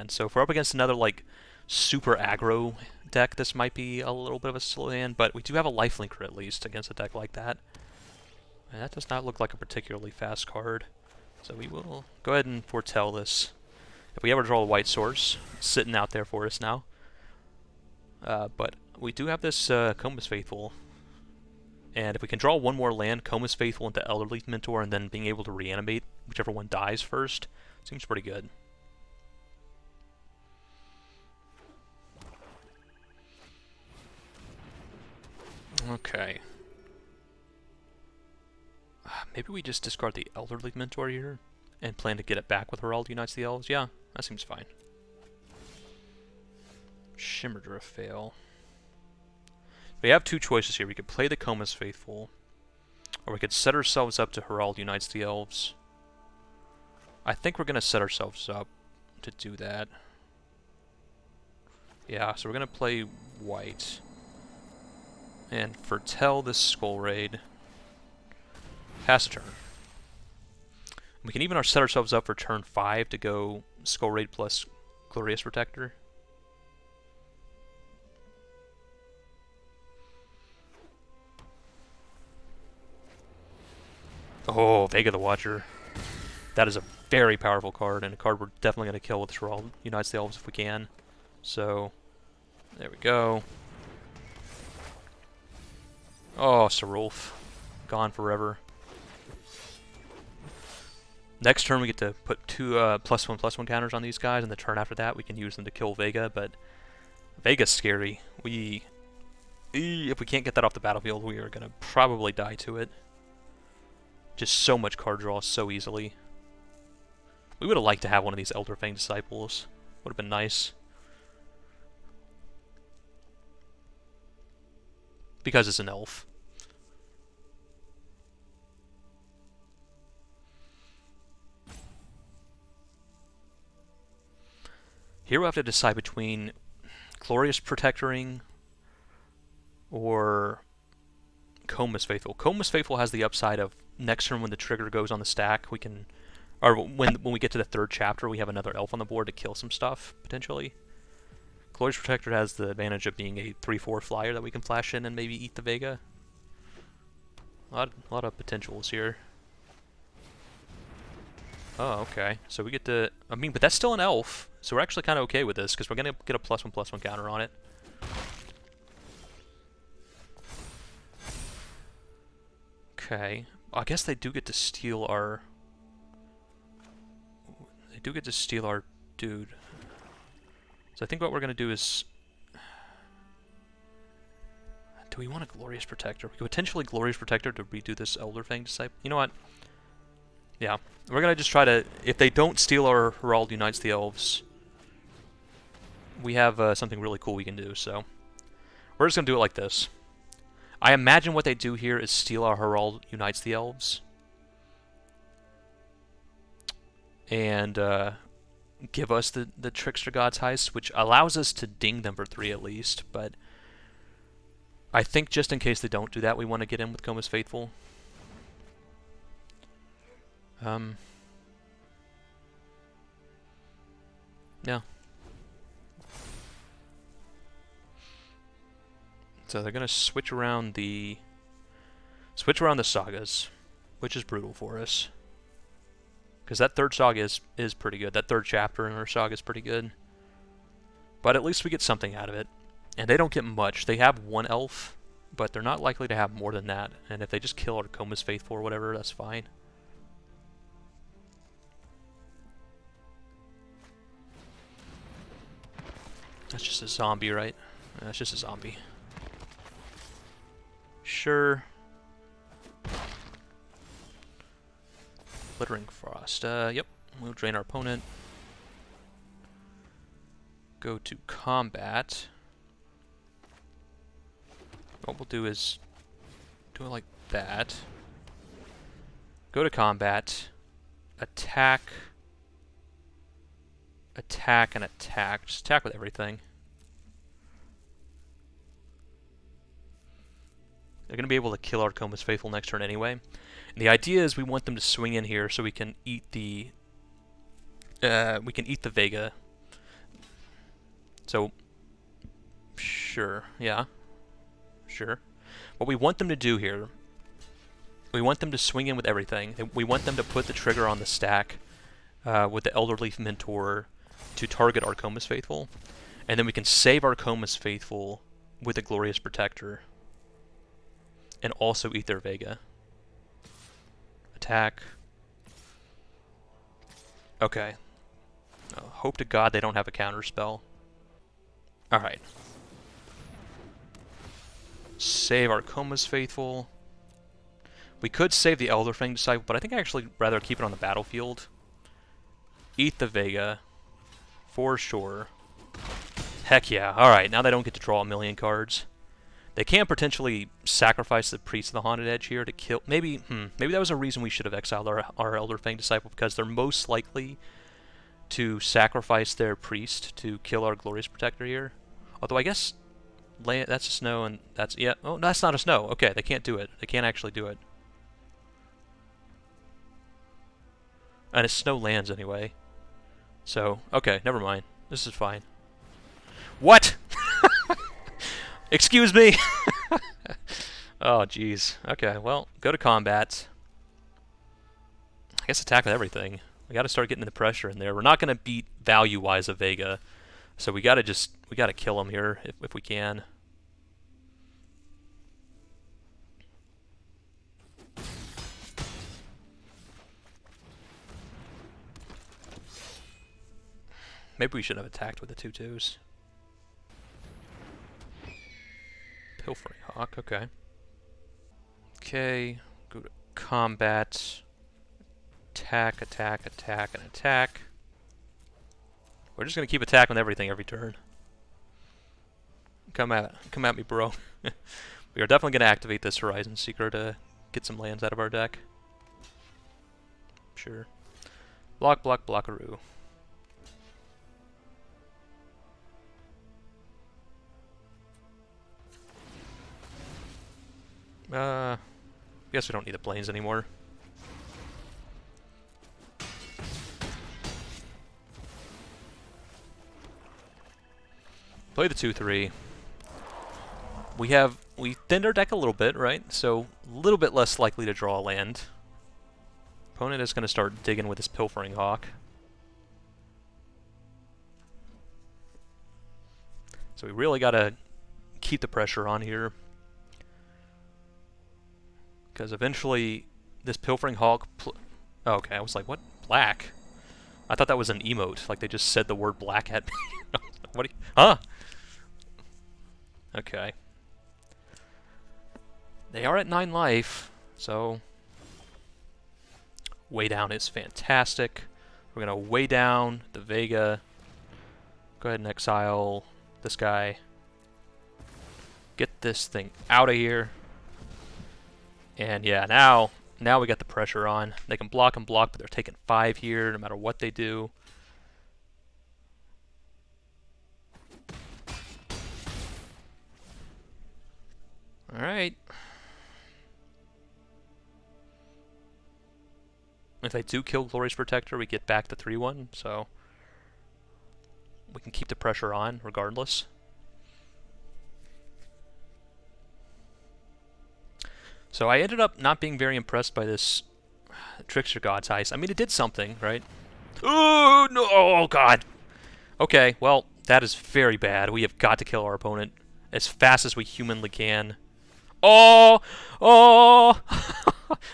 So if we're up against another, like, super aggro deck, this might be a little bit of a slow hand, but we do have a lifelinker at least against a deck like that. And that does not look like a particularly fast card. So we will go ahead and foretell this. If we ever draw a white source, it's sitting out there for us now. But we do have this Comus Faithful. And if we can draw one more land, Comus Faithful into Elderleaf Mentor, and then being able to reanimate whichever one dies first, seems pretty good. Okay. Maybe we just discard the Elderleaf Mentor here, and plan to get it back with Herald Unites the Elves? Yeah, that seems fine. Shimmerdrift fail. We have two choices here. We could play the Comus Faithful, or we could set ourselves up to Herald Unites the Elves. I think we're going to set ourselves up to do that. Yeah, so we're going to play white. And foretell this Skull Raid. Pass a turn. We can even set ourselves up for turn 5 to go Skull Raid plus Glorious Protector. Oh, Vega the Watcher. That is a very powerful card, and a card we're definitely going to kill with Herald Unites the Elves if we can. So, there we go. Oh, Serulf. Gone forever. Next turn we get to put two +1/+1 counters on these guys, and the turn after that we can use them to kill Vega, but Vega's scary. If we can't get that off the battlefield, we are going to probably die to it. Just so much card draw so easily. We would have liked to have one of these Elder Fang Disciples. Would have been nice. Because it's an elf. Here we'll have to decide between Glorious Protectoring or Comus Faithful. Comus Faithful has the upside of next turn when the trigger goes on the stack, we can, or when we get to the third chapter, we have another elf on the board to kill some stuff, potentially. Glorious Protector has the advantage of being a 3/4 flyer that we can flash in and maybe eat the Vega. A lot of potentials here. Oh, okay. So we get to, I mean, but that's still an elf, so we're actually kind of okay with this, because we're going to get a +1/+1 counter on it. Okay. I guess they do get to steal our... They do get to steal our dude. So I think what we're going to do is... Do we want a Glorious Protector? We could potentially Glorious Protector to redo this Elder Fang Disciple. You know what? Yeah. We're going to just try to... If they don't steal our Herald Unites the Elves, we have something really cool we can do, so... We're just going to do it like this. I imagine what they do here is steal our Herald Unites the Elves. And give us the Trickster God's Heist, which allows us to ding them for 3 at least, but I think just in case they don't do that, we want to get in with Comus Faithful. Yeah. So they're gonna switch around the sagas, which is brutal for us. Because that third saga is pretty good. That third chapter in our saga is pretty good. But at least we get something out of it. And they don't get much. They have one elf, but they're not likely to have more than that. And if they just kill our Comus Faithful or whatever, that's fine. That's just a zombie, right? That's just a zombie. Sure. Glittering Frost. Yep. We'll drain our opponent. Go to combat. What we'll do is do it like that. Go to combat. Attack. Attack and attack. Just attack with everything. They're going to be able to kill our Coma's Faithful next turn anyway. And the idea is we want them to swing in here so we can eat the Vega. So, sure, yeah, sure. What we want them to do here, we want them to swing in with everything. We want them to put the trigger on the stack with the Elderleaf Mentor to target our Coma's Faithful, and then we can save our Coma's Faithful with the Glorious Protector. And also eat their Vega. Attack. Okay. Hope to God they don't have a counter spell. Alright. Save our Coma's Faithful. We could save the Elderfang Disciple, but I think I'd actually rather keep it on the battlefield. Eat the Vega. For sure. Heck yeah. Alright, now they don't get to draw a million cards. They can potentially sacrifice the Priest of the Haunted Edge here to kill... Maybe that was a reason we should have exiled our Elderfang Disciple, because they're most likely to sacrifice their Priest to kill our Glorious Protector here. Although I guess... That's a snow and that's... Yeah, oh, that's not a snow. Okay, they can't do it. They can't actually do it. And it's snow lands anyway. So, okay, never mind. This is fine. What?! Excuse me! Oh, jeez. Okay, well, go to combat. I guess attack with everything. We gotta start getting the pressure in there. We're not gonna beat value-wise a Vega, so we gotta kill him here if we can. Maybe we should have attacked with the 2/2s. Pilfering Hawk, okay. Okay, go to combat. Attack, attack, attack, and attack. We're just gonna keep attacking everything every turn. Come at me, bro. We are definitely gonna activate this Horizon Seeker to get some lands out of our deck. Sure. Block, block, blockaroo. Guess we don't need the planes anymore. Play the 2/3. We thinned our deck a little bit, right? So a little bit less likely to draw a land. Opponent is going to start digging with his Pilfering Hawk. So we really got to keep the pressure on here. Because eventually, this Pilfering Hawk... Oh, okay, I was like, what? Black? I thought that was an emote. Like, they just said the word black at me. What? Huh? Okay. They are at 9 life, so... Way down is fantastic. We're going to way down the Vega. Go ahead and exile this guy. Get this thing out of here. And yeah, now we got the pressure on. They can block and block, but they're taking 5 here no matter what they do. Alright. If they do kill Glorious Protector, we get back to 3-1, so we can keep the pressure on regardless. So I ended up not being very impressed by this Trickster God's Heist. I mean, it did something, right? Oh, no! Oh, God! Okay, well, that is very bad. We have got to kill our opponent as fast as we humanly can. Oh! Oh!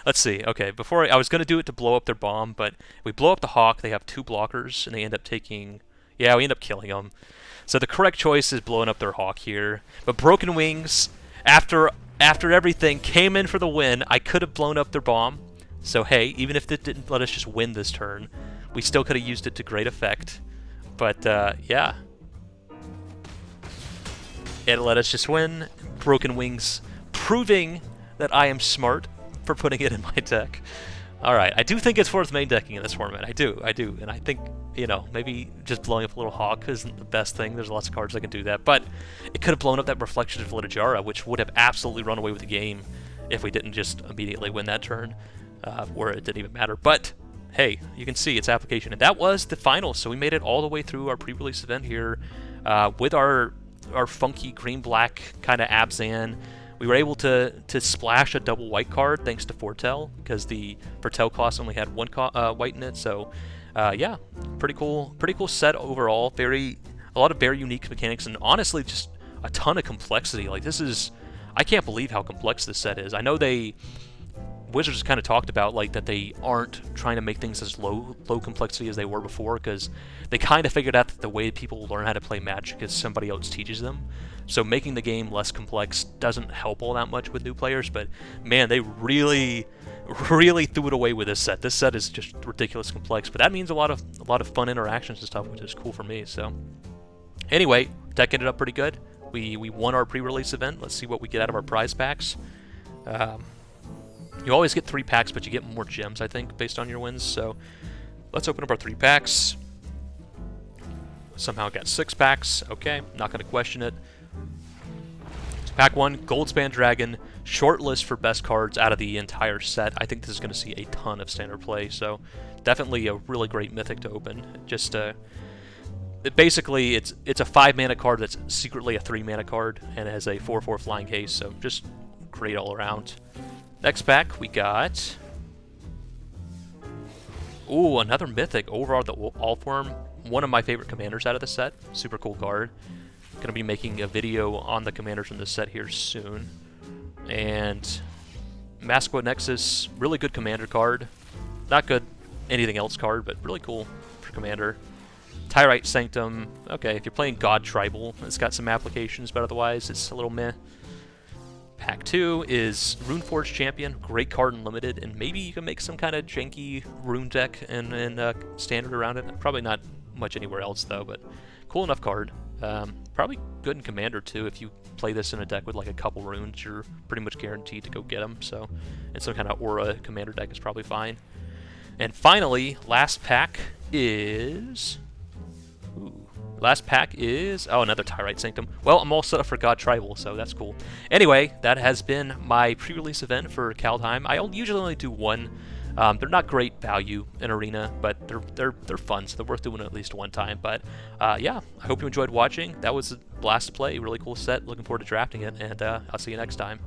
Let's see. Okay, before I was going to do it to blow up their bomb, but we blow up the Hawk. They have 2 blockers, and they end up taking... Yeah, we end up killing them. So the correct choice is blowing up their Hawk here. But Broken Wings, after everything, came in for the win. I could have blown up their bomb, So hey, even if it didn't let us just win this turn, we still could have used it to great effect. But yeah, it let us just win. Broken Wings, proving that I am smart for putting it in my deck. Alright, I do think it's worth main decking in this format. I do. And I think, you know, maybe just blowing up a little Hawk isn't the best thing. There's lots of cards that can do that. But it could have blown up that Reflection of Litajara, which would have absolutely run away with the game if we didn't just immediately win that turn, where it didn't even matter. But, hey, you can see its application. And that was the final. So we made it all the way through our pre-release event here with our funky green-black kind of Abzan. We were able to splash a double white card thanks to Foretell, because the Foretell cost only had one white in it. So, yeah, pretty cool set overall. A lot of very unique mechanics, and honestly, just a ton of complexity. Like I can't believe how complex this set is. I know Wizards kind of talked about like that they aren't trying to make things as low complexity as they were before, because they kind of figured out that the way people learn how to play Magic is somebody else teaches them. So making the game less complex doesn't help all that much with new players, but man, they really threw it away with this set. This set is just ridiculous complex, but that means a lot of fun interactions and stuff, which is cool for me. So anyway, deck ended up pretty good. We won our pre-release event. Let's see what we get out of our prize packs. You always get 3 packs, but you get more gems, I think, based on your wins. So let's open up our 3 packs. Somehow got 6 packs. Okay, not going to question it. Pack 1, Goldspan Dragon, short list for best cards out of the entire set. I think this is going to see a ton of standard play, so definitely a really great mythic to open. Just basically, it's a 5-mana card that's secretly a 3-mana card, and it has a 4/4 flying haste, so just great all around. Next pack, we got... Ooh, another mythic, Overall the Allform. One of my favorite commanders out of the set. Super cool card. Gonna be making a video on the commanders in this set here soon. And Masquerade Nexus, really good commander card. Not good anything else card, but really cool for commander. Tyrite Sanctum, okay, if you're playing God Tribal, it's got some applications, but otherwise it's a little meh. Pack 2 is Runeforge Champion, great card in Limited, and maybe you can make some kind of janky rune deck and Standard around it. Probably not much anywhere else though, but cool enough card. Probably good in Commander too. If you play this in a deck with like a couple runes, you're pretty much guaranteed to go get them. So, and some kind of Aura Commander deck is probably fine. And finally, last pack is... oh, another Tyrite Sanctum. Well, I'm all set up for God Tribal, so that's cool. Anyway, that has been my pre-release event for Kaldheim. I usually only do one. They're not great value in Arena, but they're fun, so they're worth doing at least one time. But yeah, I hope you enjoyed watching. That was a blast to play. Really cool set. Looking forward to drafting it, and I'll see you next time.